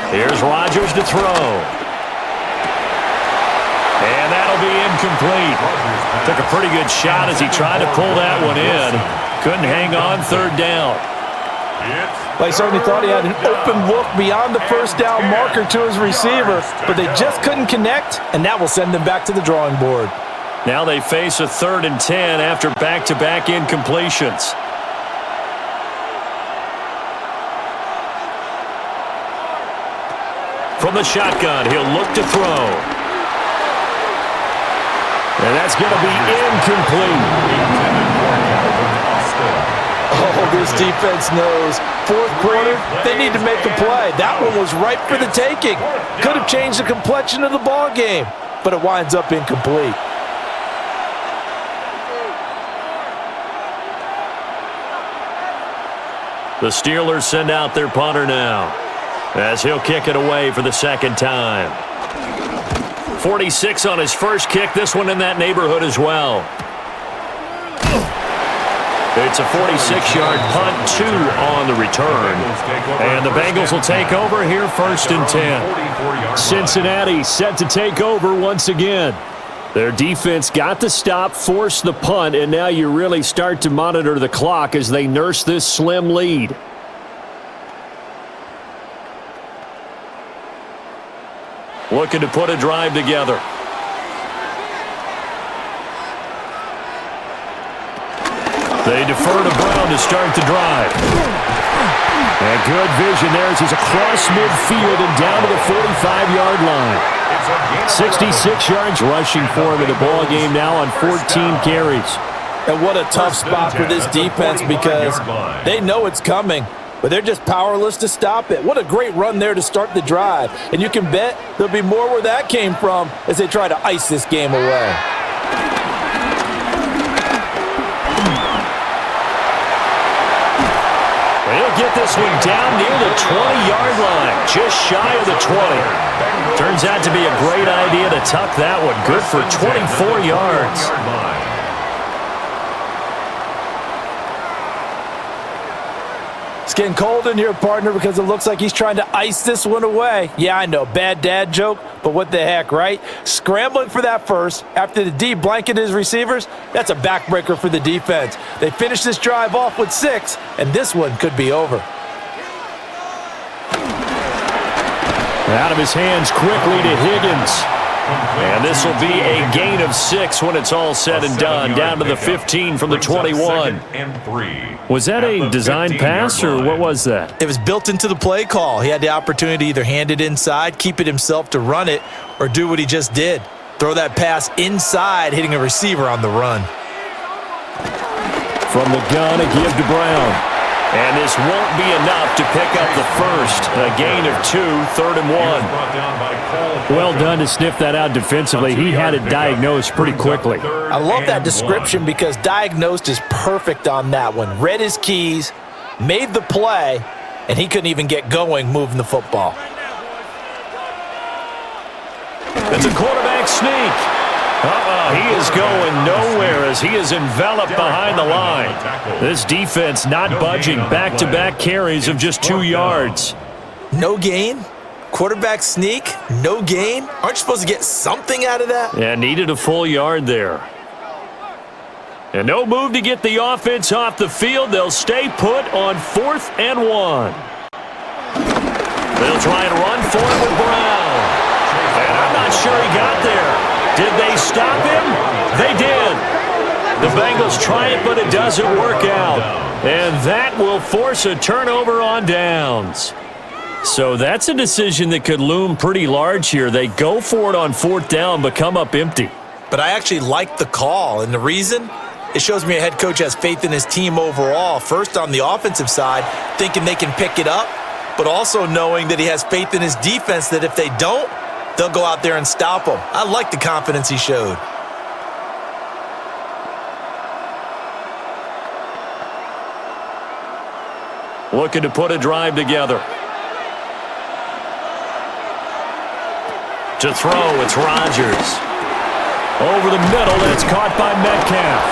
Here's Rodgers to throw. And that'll be incomplete. Took a pretty good shot as he tried to pull that one in. Couldn't hang on 3rd down. They certainly thought he had an open look beyond the first down marker to his receiver, but they just couldn't connect, and that will send them back to the drawing board. Now they face a 3rd and 10 after back-to-back incompletions. From the shotgun, he'll look to throw. And that's going to be incomplete. Oh, this defense knows. 4th quarter, they need to make a play. That one was ripe for the taking. Could have changed the complexion of the ball game, but it winds up incomplete. The Steelers send out their punter now as he'll kick it away for the 2nd time. 46 on his first kick, this one in that neighborhood as well. It's a 46-yard punt, 2 on the return. And the Bengals will take over here 1st and 10. Cincinnati set to take over once again. Their defense got the stop, forced the punt, and now you really start to monitor the clock as they nurse this slim lead. Looking to put a drive together. They defer to Brown to start the drive. And good vision there as he's across midfield and down to the 45-yard line. 66 yards rushing for him in the ball game now on 14 carries. And what a tough spot for this defense because they know it's coming. but they're just powerless to stop it. What a great run there to start the drive. And you can bet there'll be more where that came from as they try to ice this game away. He'll get this one down near the 20-yard line, just shy of the 20. Turns out to be a great idea to tuck that one. Good for 24 yards. It's getting cold in here, partner, because it looks like he's trying to ice this one away. Yeah, I know, bad dad joke, but what the heck, right? Scrambling for that first after the D blanketed his receivers, that's a backbreaker for the defense. They finish this drive off with 6, and this one could be over. Out of his hands quickly to Higgins. And this will be a gain of 6 when it's all said and done. Down to the 15 from the 21. Was that a design pass, or what was that? It was built into the play call. He had the opportunity to either hand it inside, keep it himself to run it, or do what he just did. Throw that pass inside, hitting a receiver on the run. From the gun, a give to Brown. And this won't be enough to pick up the first. A gain of 2, 3rd and 1. Well done to sniff that out defensively. He had it diagnosed pretty quickly. I love that description because diagnosed is perfect on that one. Read his keys, made the play, and he couldn't even get going moving the football. It's a quarterback sneak. He is going nowhere as he is enveloped behind the line. This defense not budging. Back-to-back carries of just 2 yards. No gain? Quarterback sneak? No gain? Aren't you supposed to get something out of that? Yeah, needed a full yard there. And no move to get the offense off the field. They'll stay put on 4th and 1. They'll try and run for it with Brown. And I'm not sure he got there. Did they stop him? They did. The Bengals try it, but it doesn't work out. And that will force a turnover on downs. So that's a decision that could loom pretty large here. They go for it on 4th down, but come up empty. But I actually like the call, and the reason? It shows me a head coach has faith in his team overall. First on the offensive side, thinking they can pick it up, but also knowing that he has faith in his defense that if they don't, they'll go out there and stop him. I like the confidence he showed. Looking to put a drive together. To throw, it's Rodgers. Over the middle, that's caught by Metcalf.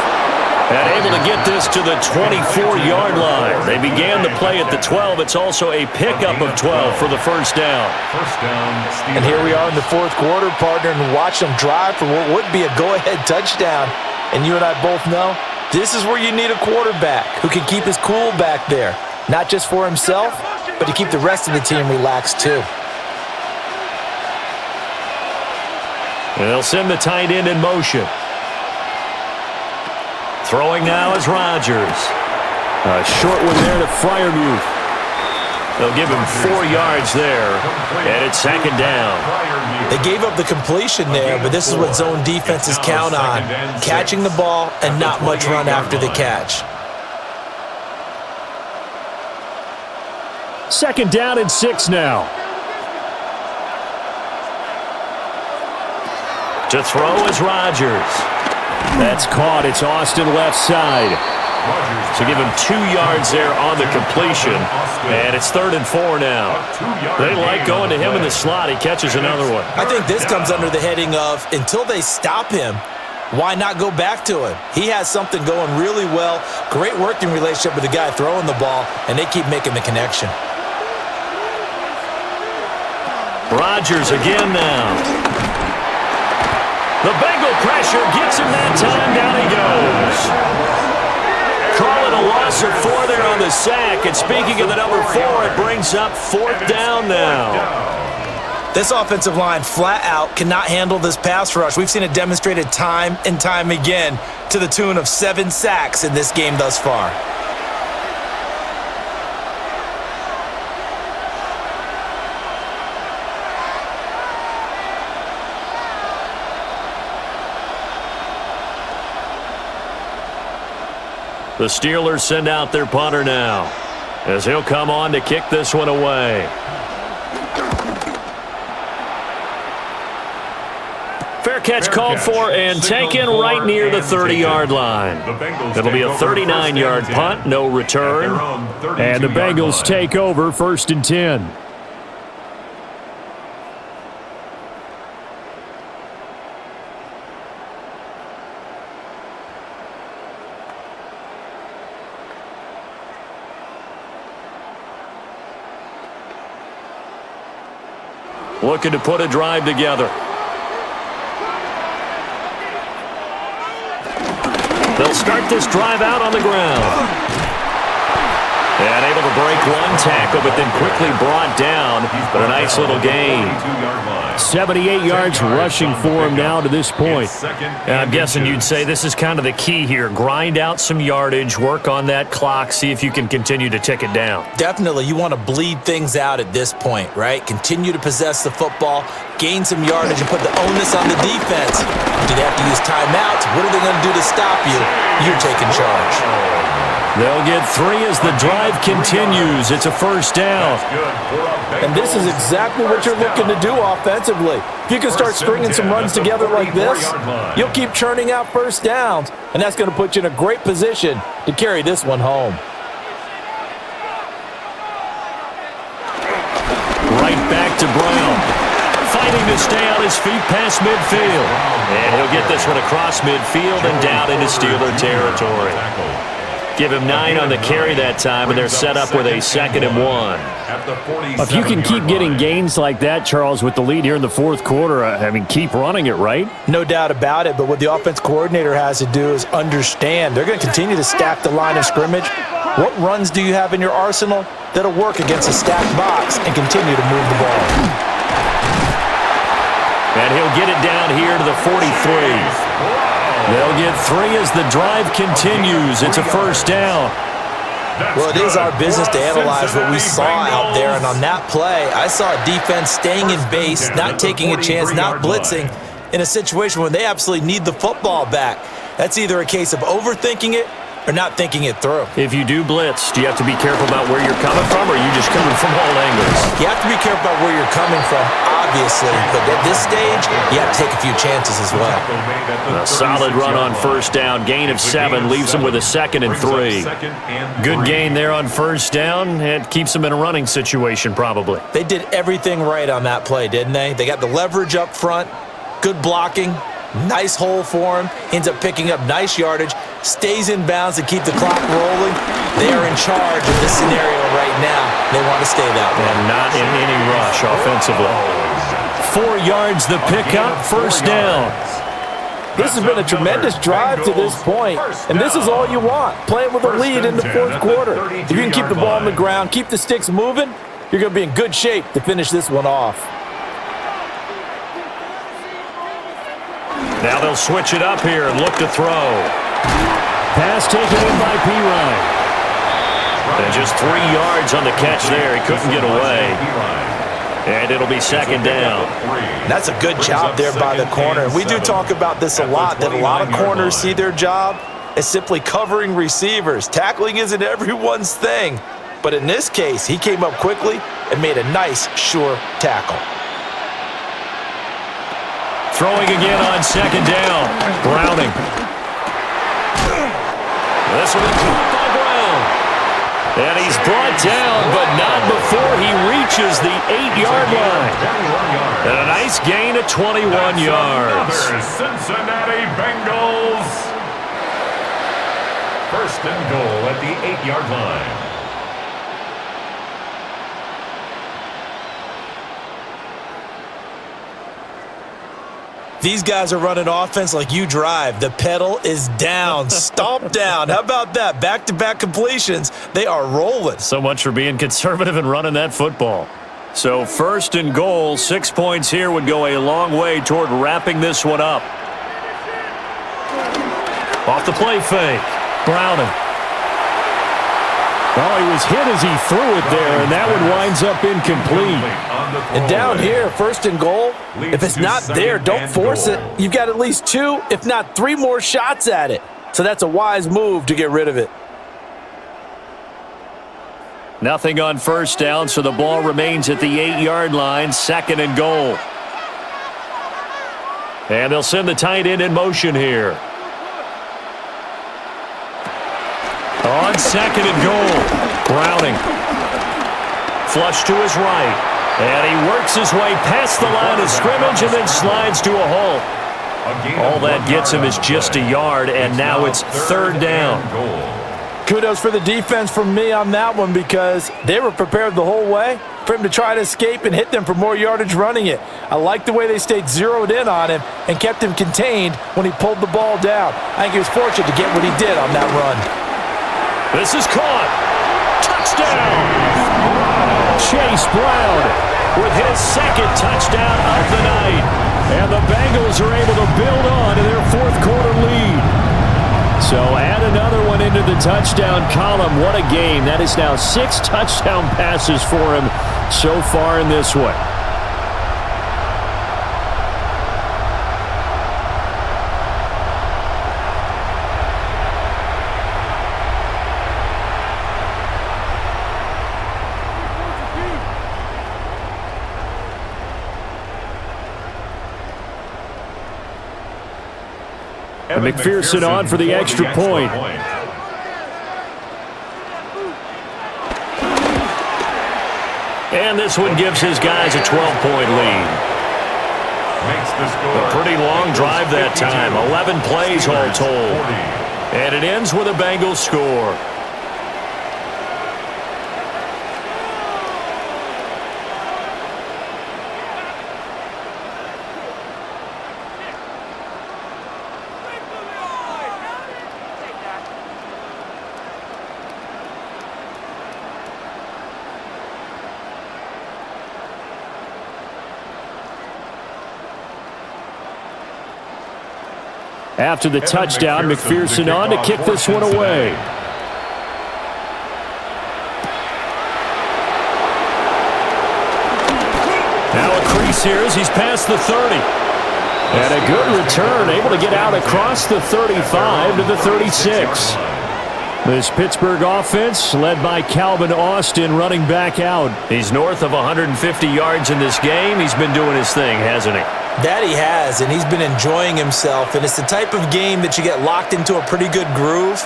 And able to get this to the 24-yard line. They began the play at the 12. It's also a pickup of 12 for the first down. And here we are in the 4th quarter, partner, and watch them drive for what would be a go-ahead touchdown. And you and I both know this is where you need a quarterback who can keep his cool back there. Not just for himself, but to keep the rest of the team relaxed too. And they'll send the tight end in motion. Throwing now is Rodgers. A short one there to Freiermuth. They'll give him 4 yards there, and it's 2nd down. They gave up the completion there, but this is what zone defenses count on. Catching the ball and not much run after the catch. 2nd down and 6 now. To throw is Rodgers. That's caught. It's Austin left side. So give him 2 yards there on the completion. And it's 3rd and 4 now. They like going to him in the slot. He catches another one. I think this comes under the heading of until they stop him, why not go back to him? He has something going really well. Great working relationship with the guy throwing the ball, and they keep making the connection. Rodgers again now. The Bengal pressure gets him that time. Down he goes. Calling a loss of 4 there on the sack. And speaking of the number 4, it brings up 4th down now. This offensive line flat out cannot handle this pass rush. We've seen it demonstrated time and time again to the tune of 7 sacks in this game thus far. The Steelers send out their punter now. as he'll come on to kick this one away. Fair catch called for and taken right near the 30-yard line. It'll be a 39-yard punt, no return. And the Bengals take over 1st and 10. Looking to put a drive together. They'll start this drive out on the ground. And able to break one tackle, but then quickly brought down. But a nice little gain. 78 yards rushing for him now to this point. And I'm guessing you'd say this is kind of the key here. Grind out some yardage, work on that clock, see if you can continue to tick it down. Definitely, you want to bleed things out at this point, right? Continue to possess the football, gain some yardage, and put the onus on the defense. Do they have to use timeouts? What are they going to do to stop you? You're taking charge. They'll get 3 as the drive continues. It's a 1st down. And this is exactly what you're looking to do offensively. If you can start stringing some runs together like this, you'll keep churning out 1st downs, and that's going to put you in a great position to carry this one home. Right back to Brown. Fighting to stay on his feet past midfield. And he'll get this one across midfield and down into Steeler territory. Give him 9 on the carry that time, and they're set up with a 2nd and 1. If you can keep getting gains like that, Charles, with the lead here in the 4th quarter, I mean, keep running it, right? No doubt about it, but what the offense coordinator has to do is understand. They're going to continue to stack the line of scrimmage. What runs do you have in your arsenal that'll work against a stacked box and continue to move the ball? And he'll get it down here to the 43. They'll get 3 as the drive continues. It's a 1st down. Well, it is our business to analyze what we saw out there, and on that play, I saw a defense staying in base, not taking a chance, not blitzing, in a situation where they absolutely need the football back. That's either a case of overthinking it or not thinking it through. If you do blitz, do you have to be careful about where you're coming from, or are you just coming from all angles? You have to be careful about where you're coming from, obviously, but at this stage, you have to take a few chances as well. A solid run on 1st down. Gain of 7 leaves them with a 2nd and 3. Good gain there on 1st down. It keeps them in a running situation, probably. They did everything right on that play, didn't they? They got the leverage up front, good blocking, nice hole for him, ends up picking up nice yardage, stays in bounds to keep the clock rolling. They are in charge of this scenario right now. They want to stay that way. And not in any rush offensively. 4 yards the pickup, 1st down. This has been a tremendous drive to this point, and this is all you want, playing with a lead in the 4th quarter. If you can keep the ball on the ground, keep the sticks moving, you're going to be in good shape to finish this one off. Now they'll switch it up here and look to throw. Pass taken in by Pirine. And just 3 yards on the catch there. He couldn't get away. And it'll be 2nd down. That's a good job there by the corner. We do talk about this a lot, that a lot of corners see their job as simply covering receivers. Tackling isn't everyone's thing. But in this case, he came up quickly and made a nice, sure tackle. Throwing again on 2nd down. Browning. This one caught by Brown. And he's brought down, but not before he reaches the 8-yard line. And a nice gain of 21 yards. Cincinnati Bengals. 1st and goal at the 8-yard line. These guys are running offense like you drive. The pedal is down, stomp down. How about that? Back-to-back completions. They are rolling. So much for being conservative and running that football. So 1st and goal, 6 points here would go a long way toward wrapping this one up. Off the play fake. Browning. Oh, he was hit as he threw it there, and that one winds up incomplete. And down here, 1st and goal, if it's not there, don't force it. You've got at least 2, if not 3 more shots at it. So that's a wise move to get rid of it. Nothing on first down, so the ball remains at the 8-yard line, 2nd and goal. And they'll send the tight end in motion here. On 2nd and goal, Browning. Flush to his right. And he works his way past the line of scrimmage and then slides to a halt. All that gets him is just a yard, and now it's 3rd down. Kudos for the defense from me on that one because they were prepared the whole way for him to try to escape and hit them for more yardage running it. I like the way they stayed zeroed in on him and kept him contained when he pulled the ball down. I think he was fortunate to get what he did on that run. This is caught. Touchdown! Chase Brown with his 2nd touchdown of the night. And the Bengals are able to build on to their 4th quarter lead. So add another one into the touchdown column. What a game. That is now 6 touchdown passes for him so far in this one. And McPherson on for the extra point. And this one gives his guys a 12-point lead. A pretty long drive that time. 11 plays all told. And it ends with a Bengals score. After the touchdown, McPherson on to kick this one away. Now a crease here as he's past the 30. And a good return, able to get out across the 35 to the 36. This Pittsburgh offense led by Calvin Austin running back out. He's north of 150 yards in this game. He's been doing his thing, hasn't he? That he has, and he's been enjoying himself. And it's the type of game that you get locked into a pretty good groove.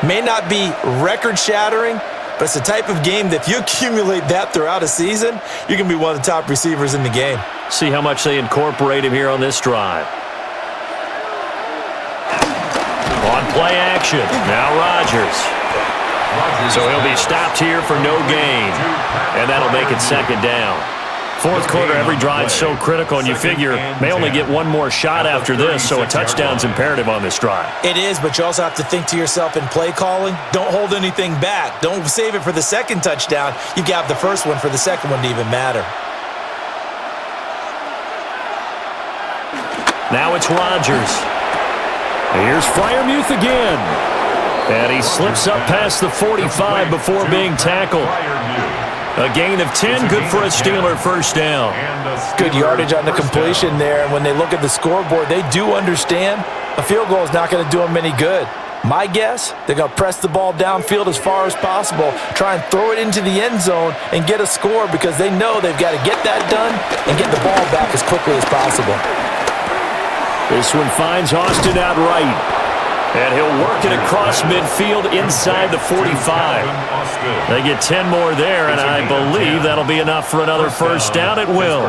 May not be record-shattering, but it's the type of game that if you accumulate that throughout a season, you're going to be one of the top receivers in the game. See how much they incorporate him here on this drive. On play action, now Rodgers. So he'll be stopped here for no gain, and that'll make it 2nd down. 4th quarter, every drive so critical, and you figure may only get one more shot after this, so a touchdown's imperative on this drive. It is, but you also have to think to yourself in play calling, don't hold anything back. Don't save it for the 2nd touchdown. You've got the first one for the 2nd one to even matter. Now it's Rodgers. Here's Freiermuth again. And he slips up past the 45 before being tackled. A gain of 10, good for a Steeler first down. Good yardage on the completion there, and when they look at the scoreboard, they do understand a field goal is not going to do them any good. My guess, they're going to press the ball downfield as far as possible, try and throw it into the end zone and get a score because they know they've got to get that done and get the ball back as quickly as possible. This one finds Austin out right. And he'll work it across midfield inside the 45. They get 10 more there, and I believe that'll be enough for another first down. It will.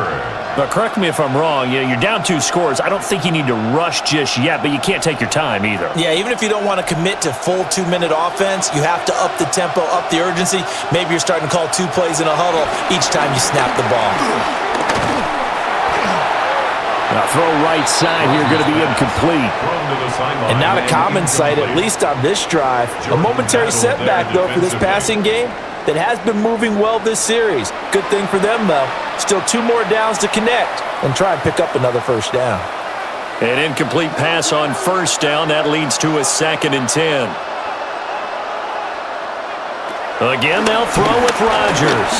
But correct me if I'm wrong. You're down 2 scores. I don't think you need to rush just yet, but you can't take your time either. Yeah, even if you don't want to commit to full 2-minute offense, you have to up the tempo, up the urgency. Maybe you're starting to call 2 plays in a huddle each time you snap the ball. Now throw right side here, going to be incomplete. And not a common sight, at least on this drive. A momentary setback, though, for this passing game that has been moving well this series. Good thing for them, though. Still 2 more downs to connect and try and pick up another first down. An incomplete pass on first down. That leads to a 2nd and 10. Again, they'll throw with Rodgers.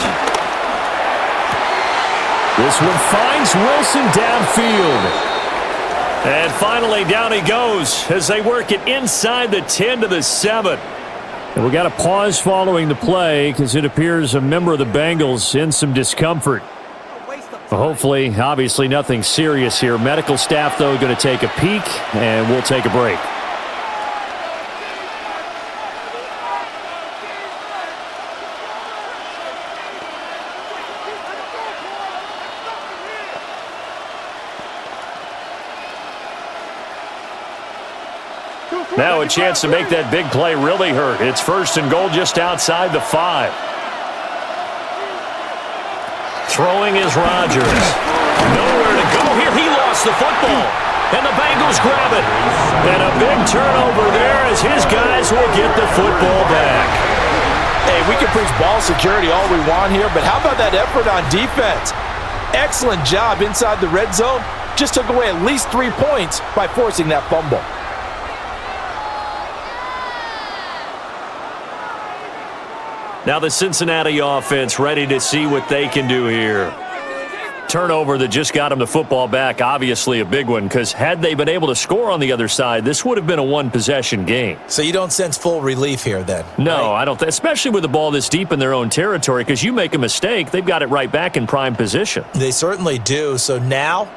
This one finds Wilson downfield. And finally, down he goes as they work it inside the 10 to the 7. And we got a pause following the play because it appears a member of the Bengals in some discomfort. Well, hopefully, obviously nothing serious here. Medical staff, though, going to take a peek, and we'll take a break. Now a chance to make that big play really hurt. It's 1st and goal just outside the 5. Throwing is Rodgers. Nowhere to go here. He lost the football. And the Bengals grab it. And a big turnover there as his guys will get the football back. Hey, we can preach ball security all we want here, but how about that effort on defense? Excellent job inside the red zone. Just took away at least 3 points by forcing that fumble. Now the Cincinnati offense ready to see what they can do here. Turnover that just got them the football back, obviously a big one, because had they been able to score on the other side, this would have been a one-possession game. So you don't sense full relief here then? No, right? I don't. Especially with the ball this deep in their own territory, because you make a mistake, they've got it right back in prime position. They certainly do. So now,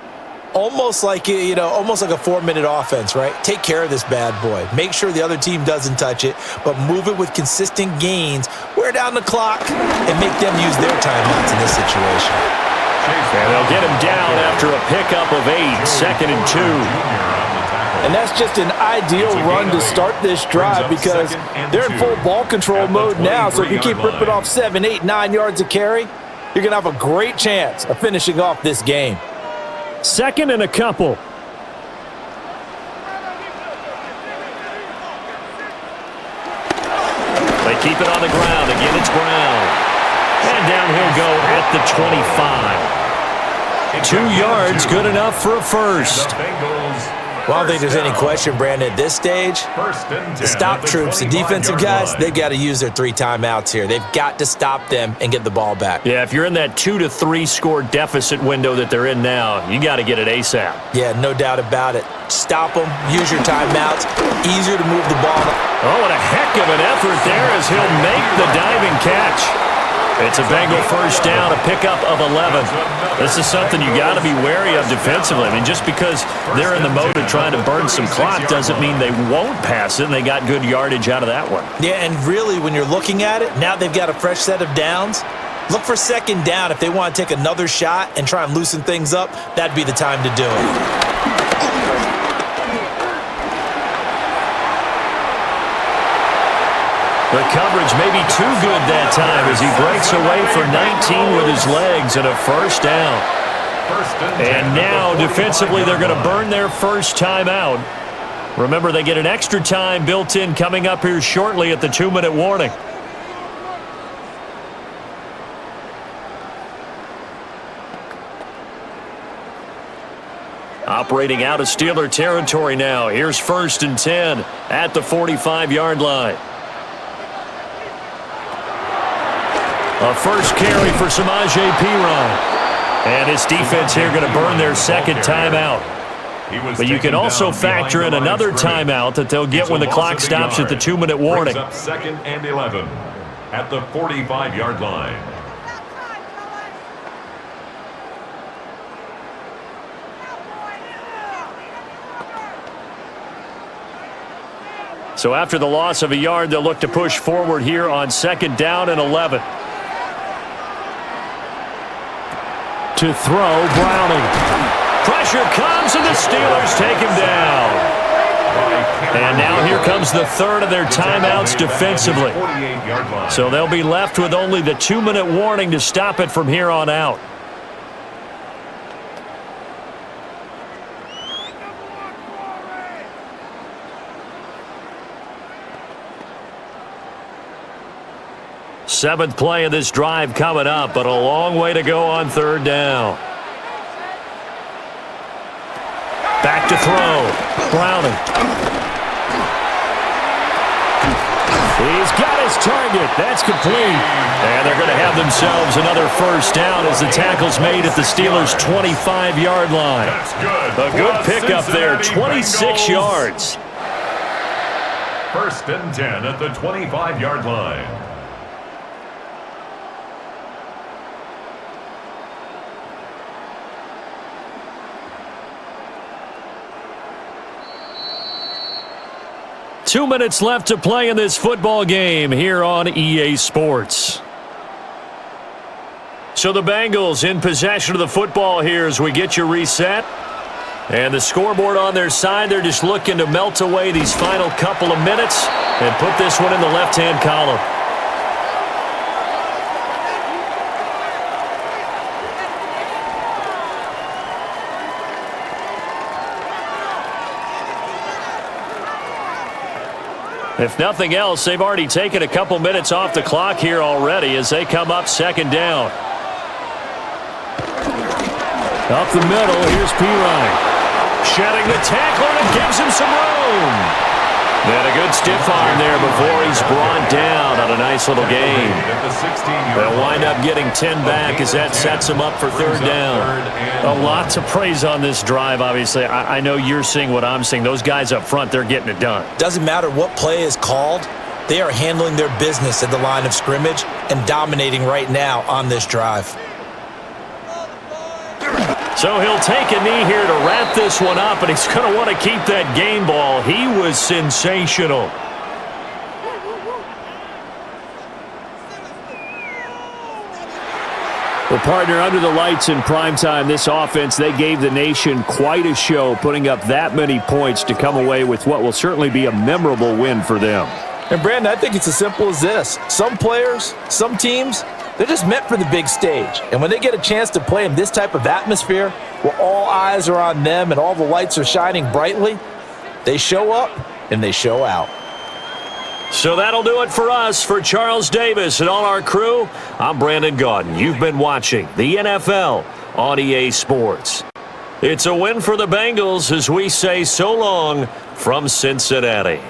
almost like a 4-minute offense, right? Take care of this bad boy. Make sure the other team doesn't touch it, but move it with consistent gains. Wear down the clock and make them use their timeouts in this situation. And they'll get him down after a pickup of 8, 2nd and 2. And that's just an ideal run to start this drive because they're in full ball control mode now. So if you keep ripping off 7, 8, 9 yards of carry, you're going to have a great chance of finishing off this game. 2nd and a couple. They keep it on the ground. Again, it's Brown. And down he'll go at the 25. 2 yards, good enough for a first. Well, I don't think there's any question, Brandon, at this stage, the stop troops, the defensive guys, they've got to use their 3 timeouts here. They've got to stop them and get the ball back. Yeah, if you're in that 2 to 3 score deficit window that they're in now, you got to get it ASAP. Yeah, no doubt about it. Stop them, use your timeouts, easier to move the ball. Oh, and a heck of an effort there as he'll make the diving catch. It's a Bengal first down, a pickup of 11. This is something you got to be wary of defensively. I mean, just because they're in the mode of trying to burn some clock doesn't mean they won't pass it, and they got good yardage out of that one. Yeah, and really, when you're looking at it, now they've got a fresh set of downs. Look for 2nd down. If they want to take another shot and try and loosen things up, that'd be the time to do it. The coverage may be too good that time as he breaks away for 19 with his legs and a first down. And now, defensively, they're going to burn their first timeout. Remember, they get an extra time built in coming up here shortly at the 2-minute warning. Operating out of Steeler territory now. Here's 1st and 10 at the 45-yard line. A first carry for Samaje Perine. And his defense here going to burn their 2nd timeout. But you can also factor in another timeout that they'll get when the clock stops at the 2-minute warning. 2nd and 11 at the 45-yard line. So after the loss of a yard, they'll look to push forward here on 2nd down and 11. To throw, Browning. Pressure comes, and the Steelers take him down. And now here comes the 3rd of their timeouts defensively. So they'll be left with only the 2-minute warning to stop it from here on out. Seventh play of this drive coming up, but a long way to go on 3rd down. Back to throw. Browning. He's got his target. That's complete. And they're going to have themselves another first down as the tackle's made at the Steelers' 25-yard line. A good pickup there, 26 yards. First and 10 at the 25-yard line. Two minutes left to play in this football game here on EA Sports. So the Bengals in possession of the football here as we get you reset. And the scoreboard on their side, they're just looking to melt away these final couple of minutes and put this one in the left-hand column. If nothing else, they've already taken a couple minutes off the clock here already as they come up second down. Up the middle, here's Pirine. Shedding the tackle, and it gives him some room. And a good stiff arm there before he's brought down on a nice little gain. They'll wind up getting 10 back as that sets him up for third down. A lot to praise on this drive, obviously. I know you're seeing what I'm seeing. Those guys up front, they're getting it done. Doesn't matter what play is called. They are handling their business at the line of scrimmage and dominating right now on this drive. So he'll take a knee here to wrap this one up, and he's going to want to keep that game ball. He was sensational. Well, partner, under the lights in primetime, this offense, they gave the nation quite a show, putting up that many points to come away with what will certainly be a memorable win for them. And, Brandon, I think it's as simple as this. Some players, some teams, they're just meant for the big stage. And when they get a chance to play in this type of atmosphere where all eyes are on them and all the lights are shining brightly, they show up and they show out. So that'll do it for us. For Charles Davis and all our crew, I'm Brandon Gaudin. You've been watching the NFL on EA Sports. It's a win for the Bengals as we say so long from Cincinnati.